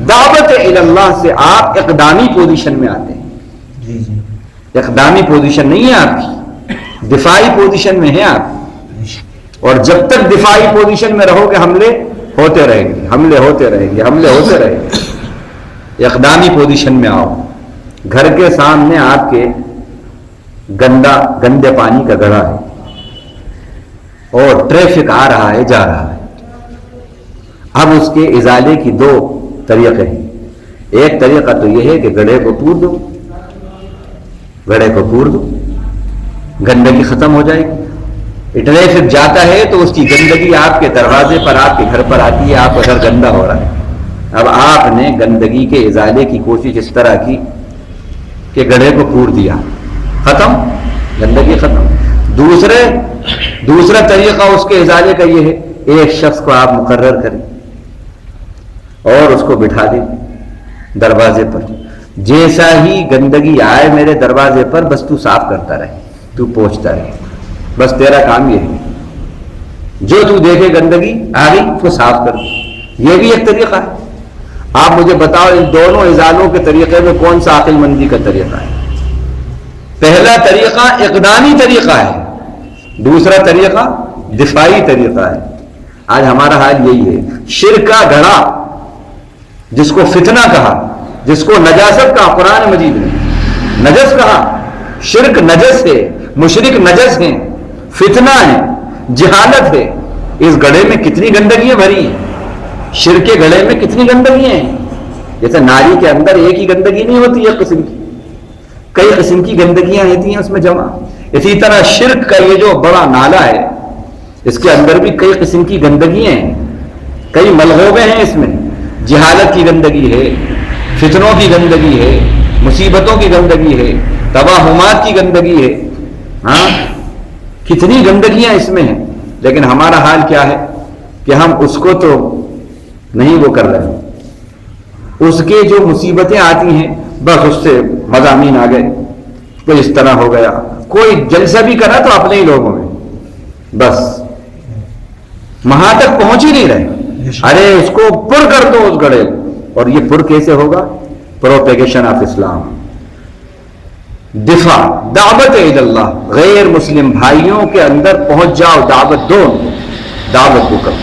دعوت اللہ سے آپ اقدامی پوزیشن میں آتے ہیں. اقدامی پوزیشن نہیں ہے آپ کی، دفاعی پوزیشن میں ہیں آپ. اور جب تک دفاعی پوزیشن میں رہو گے حملے ہوتے رہیں گے، حملے ہوتے رہیں گے، حملے ہوتے رہیں گے. اقدامی پوزیشن میں آؤ. گھر کے سامنے آپ کے گندے پانی کا گڑھا ہے اور ٹریفک آ رہا ہے جا رہا ہے. اب اس کے ازالے کی 2 طریقے ہیں. ایک طریقہ تو یہ ہے کہ گڑھے کو پور دو، گڑھے کو پور دو، گندگی ختم ہو جائے گی. ٹریفک جاتا ہے تو اس کی گندگی آپ کے دروازے پر، آپ کے گھر پر آتی ہے، آپ کا گھر گندا ہو رہا ہے. اب آپ نے گندگی کے ازالے کی کوشش اس طرح کی کہ گڑھے کو پور دیا، ختم، گندگی ختم. دوسرا طریقہ اس کے ازالے کا یہ ہے، ایک شخص کو آپ مقرر کریں اور اس کو بٹھا دیں دروازے پر. جیسا ہی گندگی آئے میرے دروازے پر، بس تو صاف کرتا رہے، تو پوچھتا رہے، بس تیرا کام یہ ہے. جو تو دیکھے گندگی آ گئی اس کو صاف کر. یہ بھی ایک طریقہ ہے. آپ مجھے بتاؤ ان دونوں ازالوں کے طریقے میں کون سا عقل مندی کا طریقہ ہے؟ پہلا طریقہ اقدامی طریقہ ہے، دوسرا طریقہ دفاعی طریقہ ہے. آج ہمارا حال یہی ہے. شرک کا گڑھا جس کو فتنہ کہا، جس کو نجاست کہا، قرآن مجید نے نجس کہا. شرک نجس ہے، مشرک نجس ہیں، فتنہ ہے، جہالت ہے. اس گڑھے میں کتنی گندگیاں بھری ہیں، شرک کے گڑھے میں کتنی گندگیاں ہیں. جیسے نالی کے اندر ایک ہی گندگی نہیں ہوتی، ایک قسم کی، کئی قسم کی گندگیاں ہوتی ہیں اس میں جمع. اسی طرح شرک کا یہ جو بڑا نالا ہے، اس کے اندر بھی کئی قسم کی گندگیاں ہیں، کئی ملغوبے ہیں اس میں. جہالت کی گندگی ہے، فتنوں کی گندگی ہے، مصیبتوں کی گندگی ہے، توہمات کی گندگی ہے. ہاں، کتنی گندگیاں اس میں ہیں. لیکن ہمارا حال کیا ہے کہ ہم اس کو تو نہیں وہ کر رہے. اس کے جو مصیبتیں آتی ہیں بس اس سے مضامین آ گئے، کوئی اس طرح ہو گیا، کوئی جلسہ بھی کرا تو اپنے ہی لوگوں میں، بس وہاں تک پہنچ ہی نہیں رہے. ارے اس کو پر کر دو اس گڑھے. اور یہ پر کیسے ہوگا؟ پروپیگیشن آف اسلام، دفاع، دعوت اللہ. غیر مسلم بھائیوں کے اندر پہنچ جاؤ، دعوت دو، دعوت کو کرو.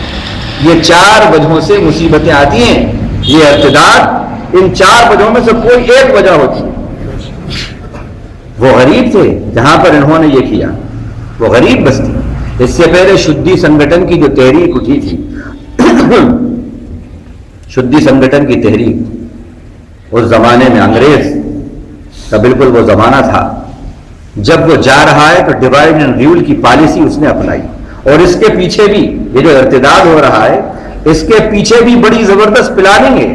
یہ 4 وجہوں سے مصیبتیں آتی ہیں. یہ ارتداد ان 4 وجہوں میں سے کوئی ایک وجہ ہوتی ہے. وہ غریب تھے جہاں پر انہوں نے یہ کیا، وہ غریب بستی. اس سے پہلے شدی سنگٹن کی جو تحریک اٹھی تھی، شدی سنگٹن کی تحریک، اس زمانے میں انگریز کا بالکل وہ زمانہ تھا جب وہ جا رہا ہے تو ڈیوائڈ اینڈ رول کی پالیسی اس نے اپنائی. اور اس کے پیچھے بھی یہ جو ارتداد ہو رہا ہے، اس کے پیچھے بھی بڑی زبردست پلاننگ ہے،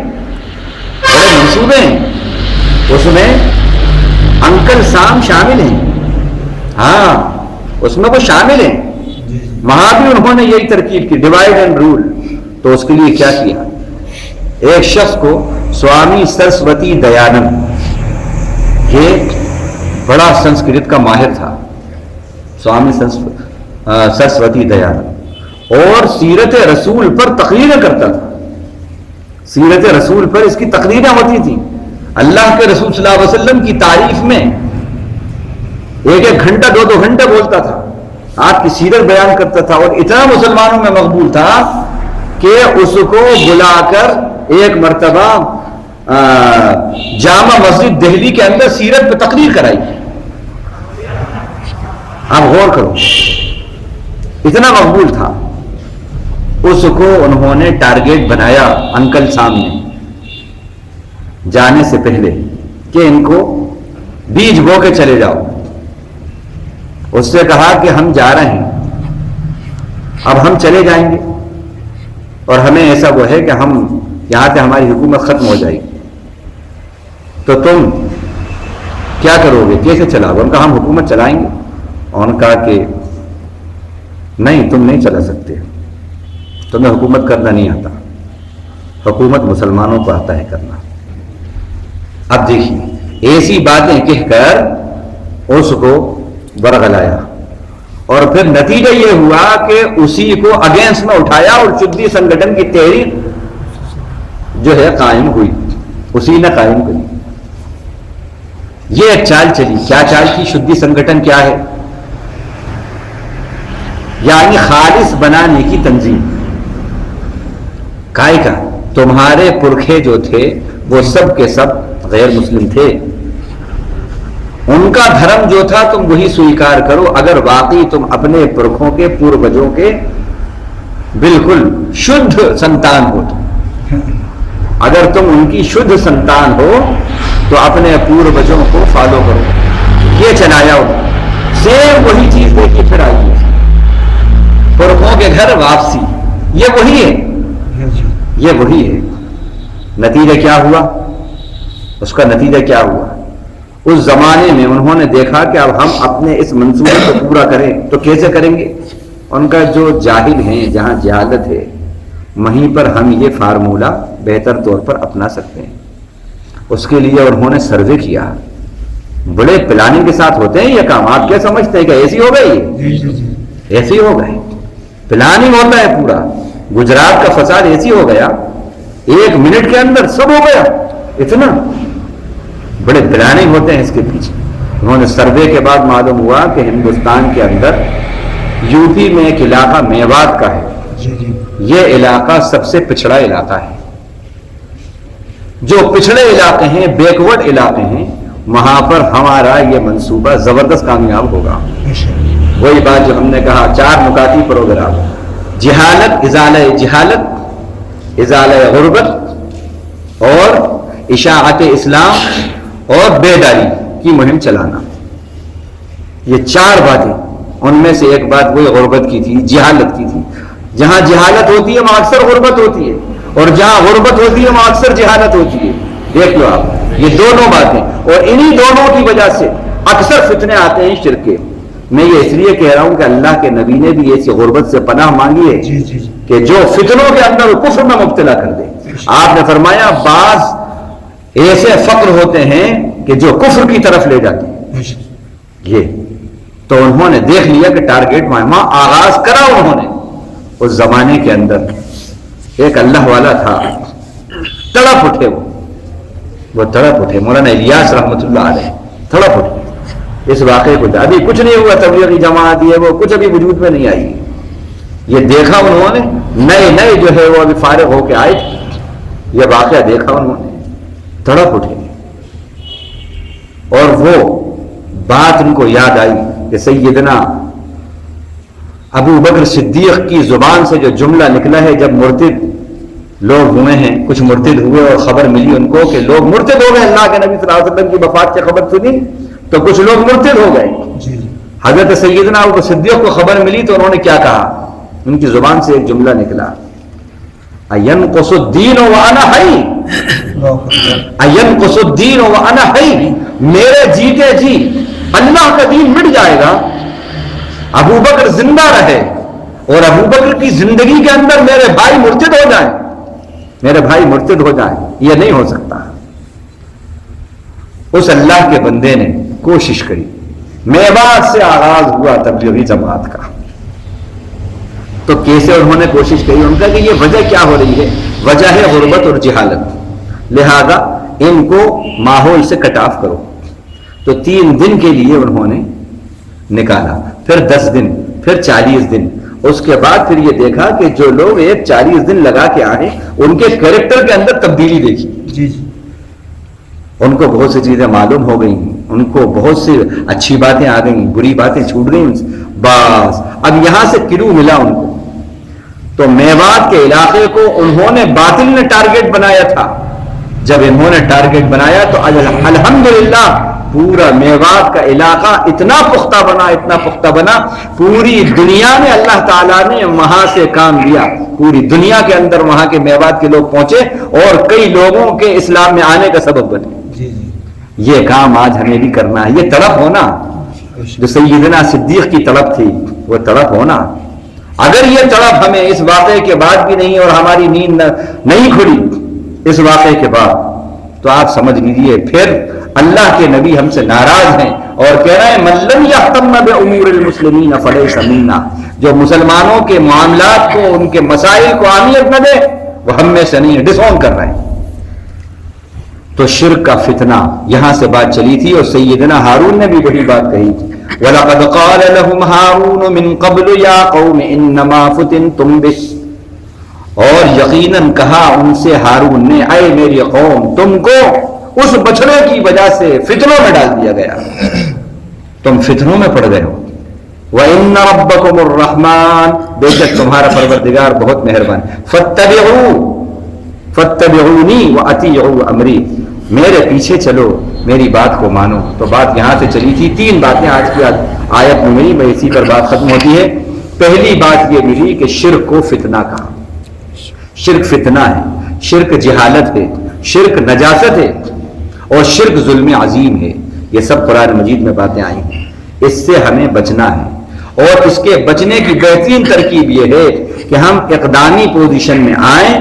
بڑے منصوبے ہیں. اس میں انکل سام شامل ہیں. ہاں، اس میں وہ شامل ہیں. وہاں بھی انہوں نے یہی ترکیب کی، ڈیوائڈ اینڈ رول. تو اس کے لیے کیا کیا؟ ایک شخص کو سوامی سرسوتی دیانند، یہ بڑا سنسکرت کا ماہر تھا، سوامی سرسوتی دیانند، اور سیرت رسول پر تقریریں کرتا تھا. سیرت رسول پر اس کی تقریریں ہوتی تھیں. اللہ کے رسول صلی اللہ علیہ وسلم کی تعریف میں ایک ایک گھنٹہ 2 گھنٹے بولتا تھا، آپ کی سیرت بیان کرتا تھا، اور اتنا مسلمانوں میں مقبول تھا کہ اس کو بلا کر ایک مرتبہ جامع مسجد دہلی کے اندر سیرت پہ تقریر کرائی. آپ غور کرو، اتنا مقبول تھا. اس کو انہوں نے ٹارگیٹ بنایا انکل سامنے جانے سے پہلے کہ ان کو بیج بو کے چلے جاؤ. اس سے کہا کہ ہم جا رہے ہیں، اب ہم چلے جائیں گے اور ہمیں ایسا وہ ہے کہ ہم یہاں سے ہماری حکومت ختم ہو جائے گی، تو تم کیا کرو گے، کیسے چلاؤ گے؟ ان کا ہم حکومت چلائیں گے. اور ان کہا کہ نہیں، تم نہیں چلا سکتے، تمہیں حکومت کرنا نہیں آتا، حکومت مسلمانوں کو آتا ہے کرنا. اب دیکھیے ایسی باتیں کہہ کر اس کو برگلایا، اور پھر نتیجہ یہ ہوا کہ اسی کو اگینسٹ میں اٹھایا اور شدی سنگٹن کی تحریک جو ہے قائم ہوئی، اسی نے قائم کری. یہ ایک چال چلی. کیا چال تھی؟ شدی سنگٹن کیا ہے؟ یعنی خالص بنانے کی تنظیم. کائے کا تمہارے پرکھے جو تھے وہ سب کے سب غیر مسلم تھے، ان کا دھرم جو تھا تم وہی سویکار کرو. اگر واقعی تم اپنے پرکھوں کے پوروجوں کے بالکل شدھ سنتان ہو، اگر تم ان کی شدھ سنتان ہو تو اپنے پوروجوں کو فالو کرو. یہ چلایا ہو، سیم وہی چیز دیکھی پھر آئی ہے. پرکھوں کے گھر واپسی، یہ وہی ہے، یہ وہی ہے. نتیجہ کیا ہوا؟ اس کا نتیجہ کیا ہوا؟ اس زمانے میں انہوں نے دیکھا کہ اب ہم اپنے اس منصوبے کو پورا کریں تو کیسے کریں گے؟ ان کا جو جاہل ہیں، جہاں جہالت ہے وہیں پر ہم یہ فارمولہ بہتر طور پر اپنا سکتے ہیں. اس کے لیے انہوں نے سروے کیا. بڑے پلاننگ کے ساتھ ہوتے ہیں یہ کام. آپ کیا سمجھتے ہیں کہ ایسی ہو گئی؟ ایسی ہو گئی. پلاننگ ہوتا ہے پورا. گجرات کا فساد ایسی ہو گیا، 1 منٹ کے اندر سب ہو گیا. اتنا بڑے پلاننگ ہوتے ہیں اس کے پیچھے. انہوں نے سروے کے بعد معلوم ہوا کہ ہندوستان کے اندر یو پی میں ایک علاقہ میوات کا ہے، یہ علاقہ سب سے پچھڑا علاقہ ہے. جو پچھڑے علاقے ہیں، بیکورڈ علاقے ہیں، وہاں پر ہمارا یہ منصوبہ زبردست کامیاب ہوگا. وہی بات جو ہم نے کہا، 4 نکاتی پروگرام: جہالت، ازالہ غربت، اور اشاعت اسلام، اور بیداری کی مہم چلانا. یہ 4 باتیں. ان میں سے ایک بات وہی غربت کی تھی، جہالت کی تھی. جہاں جہالت ہوتی ہے وہاں اکثر غربت ہوتی ہے، اور جہاں غربت ہوتی ہے وہاں اکثر جہالت ہوتی ہے. دیکھ لو آپ یہ دونوں باتیں، اور انہی دونوں کی وجہ سے اکثر فتنے آتے ہیں شرک کے. میں یہ اس لیے کہہ رہا ہوں کہ اللہ کے نبی نے بھی ایسی غربت سے پناہ مانگی ہے کہ جو فتنوں کے اندر کفر میں مبتلا کر دے. آپ نے فرمایا بعض ایسے فقر ہوتے ہیں کہ جو کفر کی طرف لے جاتے ہیں. یہ تو انہوں نے دیکھ لیا کہ ٹارگیٹ وہاں آغاز کرا. انہوں نے اس زمانے کے اندر ایک اللہ والا تھا، تڑپ اٹھے. وہ تڑپ اٹھے، مولانا الیاس رحمۃ اللہ علیہ تڑپ اٹھے اس واقعے کو. ابھی کچھ نہیں ہوا، تبلیغی جماعت یہ وہ کچھ ابھی وجود میں نہیں آئی. یہ دیکھا انہوں نے، نئے جو ہے وہ ابھی فارغ ہو کے آئے تھے، یہ واقعہ دیکھا انہوں نے، تڑپ اٹھے. اور وہ بات ان کو یاد آئی کہ سیدنا ابو بکر صدیق کی زبان سے جو جملہ نکلا ہے، جب مرتد لوگ ہوئے ہیں، کچھ مرتد ہوئے اور خبر ملی ان کو کہ لوگ مرتد ہو گئے، اللہ کے نبی صلی اللہ علیہ وسلم کی وفات کی خبر سنی تو کچھ لوگ مرتد ہو گئے. حضرت سیدنا ابو صدیق کو خبر ملی تو انہوں نے کیا کہا؟ ان کی زبان سے ایک جملہ نکلا، اَيَنْقُصُ الدِّينُ وَأَنَا حَيٌّ، اَيَنْقُصُ الدِّينُ وَأَنَا حَيٌّ، میرے جیتے جی اللہ کا دین مٹ جائے گا، ابو بکر زندہ رہے اور ابو بکر کی زندگی کے اندر میرے بھائی مرتد ہو جائیں، میرے بھائی مرتد ہو جائیں، یہ نہیں ہو سکتا. اس اللہ کے بندے نے کوشش کری. میوات سے آغاز ہوا تبلیغی جماعت کا. تو کیسے انہوں نے کوشش کی؟ ان کا کہ یہ وجہ کیا ہو رہی ہے؟ وجہ ہے غربت اور جہالت. لہذا ان کو ماحول سے کٹ آف کرو. تو 3 دن کے لیے انہوں نے نکالا، پھر 10 دن، پھر 40 دن. اس کے بعد پھر یہ دیکھا کہ جو لوگ ایک 40 دن لگا کے آئے ان کے کریکٹر کے اندر تبدیلی دیکھی. جی جی. ان کو بہت سی چیزیں معلوم ہو گئیں، ان کو بہت سی اچھی باتیں آ گئیں، بری باتیں چھوٹ گئیں. بس اب یہاں سے کلو ملا ان کو. تو میوات کے علاقے کو انہوں نے باطل نے ٹارگٹ بنایا تھا. جب انہوں نے ٹارگٹ بنایا تو الحمدللہ پورا میوات کا علاقہ اتنا پختہ بنا، اتنا پختہ بنا، پوری دنیا میں اللہ تعالیٰ نے وہاں سے کام لیا. پوری دنیا کے اندر وہاں کے میوات کے لوگ پہنچے اور کئی لوگوں کے اسلام میں آنے کا سبب بنے. یہ کام آج ہمیں بھی کرنا ہے. یہ تڑپ ہونا جو سیدنا صدیق کی تڑپ تھی، وہ تڑپ ہونا. اگر یہ تڑپ ہمیں اس واقعے کے بعد بھی نہیں اور ہماری نیند نہیں کھلی اس واقعے کے بعد، تو آپ سمجھ لیجیے پھر اللہ کے نبی ہم سے ناراض ہیں اور کہہ رہے ہیں من لم یهتم بامور المسلمین فلیس منا. جو مسلمانوں کے معاملات کو، ان کے مسائل کو اہمیت نہ دے وہ ہم میں سے نہیں ہے، ڈس آن کر رہے ہیں. تو شرک کا فتنہ یہاں سے بات چلی تھی اور سیدنا ہارون نے بھی وہی بات کہی تھی. وَلَقَدْ قَالَ لَهُمْ هَارُونُ مِنْ قَبْلُ يَا قَوْمِ إِنَّمَا فُتِنْتُمْ بِهِ، اور یقیناً کہا ان سے ہارون نے اے میری قوم، تم کو اس بچڑے کی وجہ سے فتنوں میں ڈال دیا گیا، تم فتنوں میں پڑ گئے ہو. وَإِنَّ رَبَّكُمُ الرَّحْمَنُ، بے شک تمہارا پروردگار بہت مہربان. فَاتَّبِعُونِي وَأَطِیعُوا أَمْرِی، میرے پیچھے چلو، میری بات کو مانو. تو بات یہاں سے چلی تھی. 3 باتیں آج کی آیت میں ملی، میں اسی پر بات ختم ہوتی ہے. پہلی بات یہ ملی کہ شرک کو فتنہ کہا. شرک فتنہ ہے، شرک جہالت ہے، شرک نجاست ہے اور شرک ظلم عظیم ہے. یہ سب قرآن مجید میں باتیں آئی ہیں. اس سے ہمیں بچنا ہے اور اس کے بچنے کی بہترین ترکیب یہ ہے کہ ہم اقدامی پوزیشن میں آئیں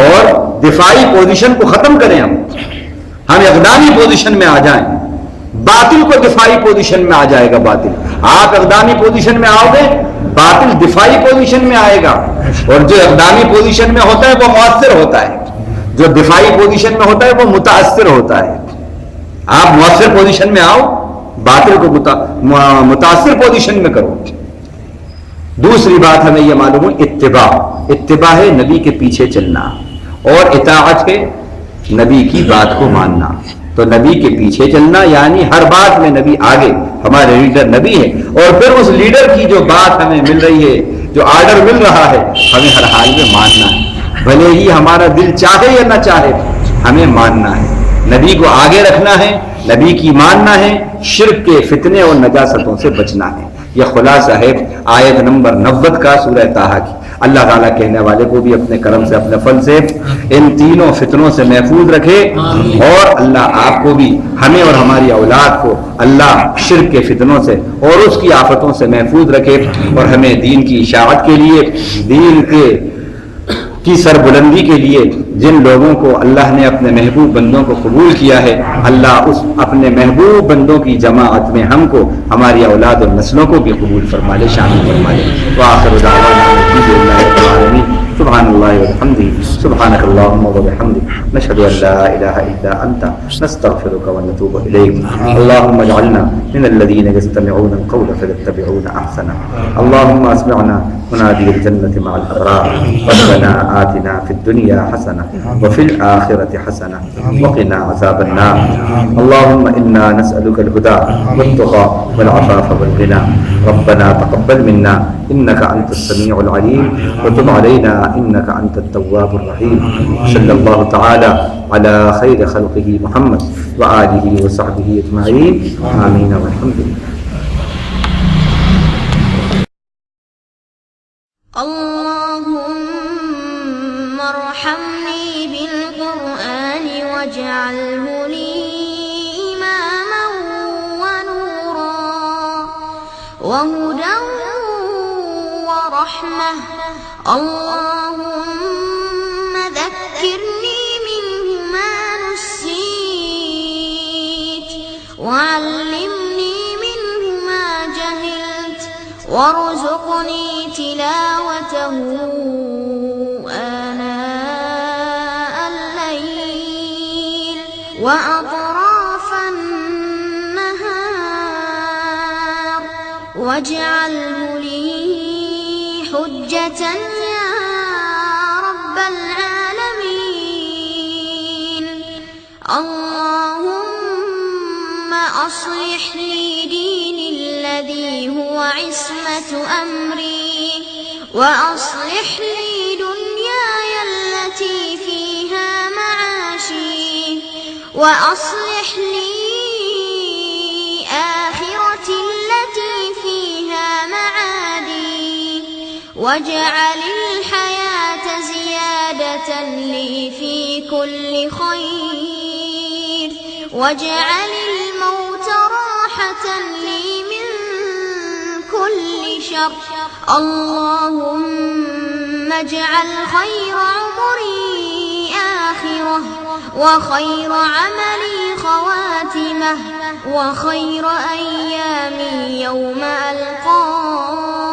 اور دفاعی پوزیشن کو ختم کریں. ہم اقدامی پوزیشن میں آ جائیں. باطل کو دفاعی پوزیشن میں آ جائے گا باطل. آپ اقدامی پوزیشن میں آؤ گے، باطل دفاعی پوزیشن میں آئے گا. اور جو اقدامی پوزیشن میں ہوتا ہے وہ مؤثر ہوتا ہے، جو دفاعی پوزیشن میں ہوتا ہے وہ متاثر ہوتا ہے. آپ مؤثر پوزیشن میں آؤ، باطل کو متاثر پوزیشن میں کرو. دوسری بات ہمیں یہ معلوم ہے اتباع ہے نبی کے پیچھے چلنا، اور اطاعت ہے نبی کی بات کو ماننا. تو نبی کے پیچھے چلنا یعنی ہر بات میں نبی آگے، ہمارے لیڈر نبی ہے، اور پھر اس لیڈر کی جو بات ہمیں مل رہی ہے، جو آرڈر مل رہا ہے، ہمیں ہر حال میں ماننا ہے. بھلے ہی ہمارا دل چاہے یا نہ چاہے، ہمیں ماننا ہے. نبی کو آگے رکھنا ہے، نبی کی ماننا ہے، شرک کے فتنے اور نجاستوں سے بچنا ہے. یہ خلاصہ ہے آیت نمبر 90 کا سورہ طٰہٰ کی. اللہ تعالیٰ کہنے والے کو بھی اپنے کرم سے، اپنے فضل سے ان تینوں فتنوں سے محفوظ رکھے، اور اللہ آپ کو بھی، ہمیں اور ہماری اولاد کو اللہ شرک کے فتنوں سے اور اس کی آفتوں سے محفوظ رکھے، اور ہمیں دین کی اشاعت کے لیے، دین کی سربلندی کے لیے جن لوگوں کو اللہ نے اپنے محبوب بندوں کو قبول کیا ہے، اللہ اس اپنے محبوب بندوں کی جماعت میں ہم کو، ہماری اولاد اور نسلوں کو بھی قبول فرما لے، شامل فرما لے. وآخر دعوانا الحمدللہ رب العالمین. سبحان اللہ وبحمدہ، سبحانک اللہم وبحمدک، نشہد ان لا الہ الا انت، نستغفرک ونتوب الیک. اللہم اجعلنا من الذین یستمعون القول فیتبعون احسنہ. اللہم اسمعنا منادی الجنة مع الابرار. ربنا آتنا في الدنيا حسنة وفي الآخرة حسنة وقنا عذاب النار. اللهم إنا نسألك الهدى والتقى والعفاف والغنى. ربنا تقبل منا إنك أنت السميع العليم وتب علينا إنك أنت التواب الرحيم. صلى الله تعالى على خير خلقه محمد وآله وصحبه أجمعين. آمين والحمد لله. اللهم ارحمني بالقرآن واجعله لي إماما ونورا وهدى ورحمة. اللهم ذكرني منه ما نسيت وعلمني منه ما جهلت وارزقني تلاوته آناء الليل واجعله لي حجة يا رب العالمين. اللهم أصلح لي ديني الذي هو عصمة أمري، وأصلح لي دنياي التي فيها معاشي، وأصلح لي آخرتي التي فيها معادي، واجعل الحياة زيادة لي في كل خير، واجعل الموت راحة لي من كل شر. اللهم اجعل خير عمري آخرة، وخير عملي خواتمة، وخير أيامي يوم ألقاك،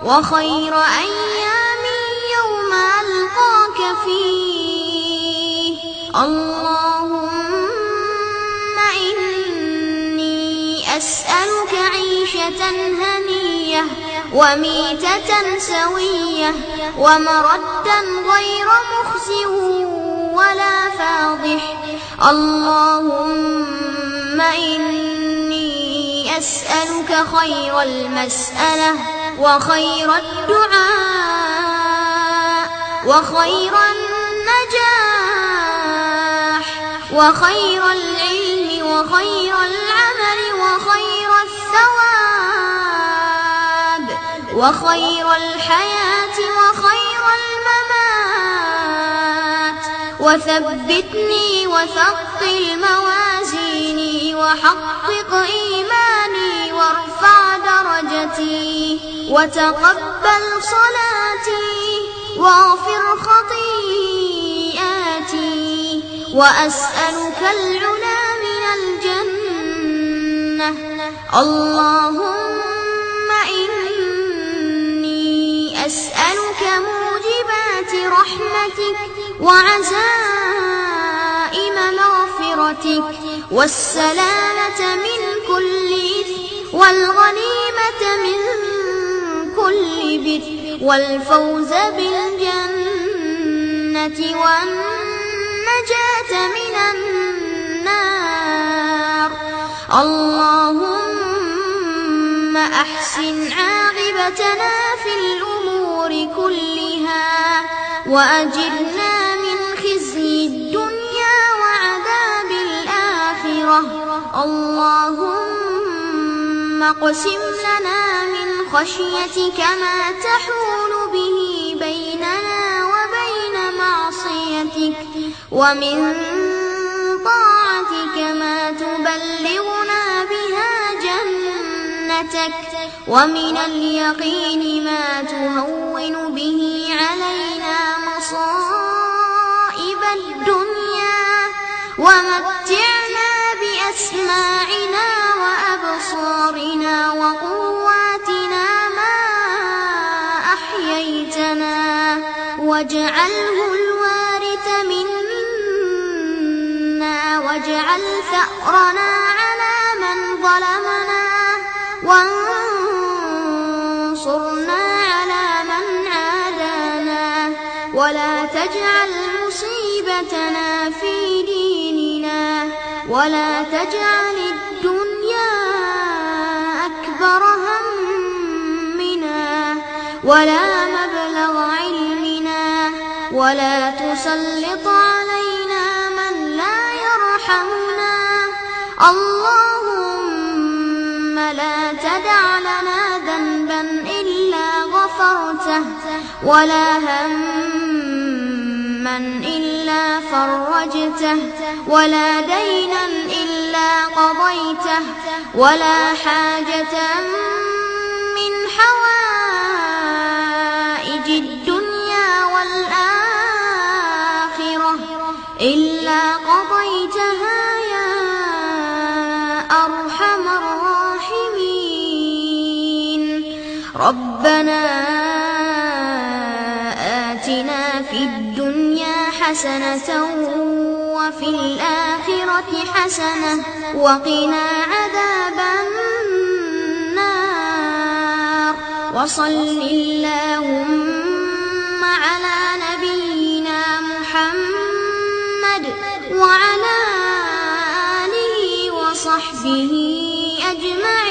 وخير أيامي يوم ألقاك فيه. اللهم إني أسألك عيشة هنية، وميتة سوية، ومردا غير مخزٍ ولا فاضح. اللهم إني أسألك خير المسألة، وخير الدعاء، وخير النجاح، وخير العلم، وخير العمل، وخير الثواب، وخير الحياة، وخير الممات. وثبتني وثقل موازيني، وحقق إيماني، وارفع درجتي، وتقبل صلاتي، واغفر خطيئاتي. وأسألك العلا من الجنة. اللهم إني أسألك موجبات رحمتك، وعزائم مغفرتك، والسلامة من كل إثم، والغنيمة من كل بر، والفوز بالجنة، والنجاة من النار. اللهم أحسن عاقبتنا في الأمور كلها، وأجرنا من خزي الدنيا وعذاب الآخرة. اللهم اقسم لنا من خشيتك ما تحول به بيننا وبين معصيتك، ومن طاعتك ما تبلغنا بها جنتك، ومن اليقين ما تهون به علينا مصائب الدنيا، ومتعنا بأسماعنا وأبصارنا وقواتنا ما أحييتنا، واجعله الوارث منا، واجعل ثأرنا على من ظلمنا، وانصرنا على من عادانا، ولا تجعل مصيبتنا في ديننا، ولا تجعل الدنيا أكبر همنا، ولا مبلغ علمنا، ولا تسلط علينا من لا يرحمنا. اللهم لا تدع لنا ذنبا إلا غفرته، ولا هما إلا فرجته، ولا دينا إلا قضيته، ولا حاجة من حوائج الدنيا والآخرة إلا قضيتها يا أرحم الراحمين. ربنا آتنا في الدنيا حسنة، وفي الآخرة حسنة، وقنا عذاب النار. وصل اللهم على نبينا محمد وعلى آله وصحبه أجمعين.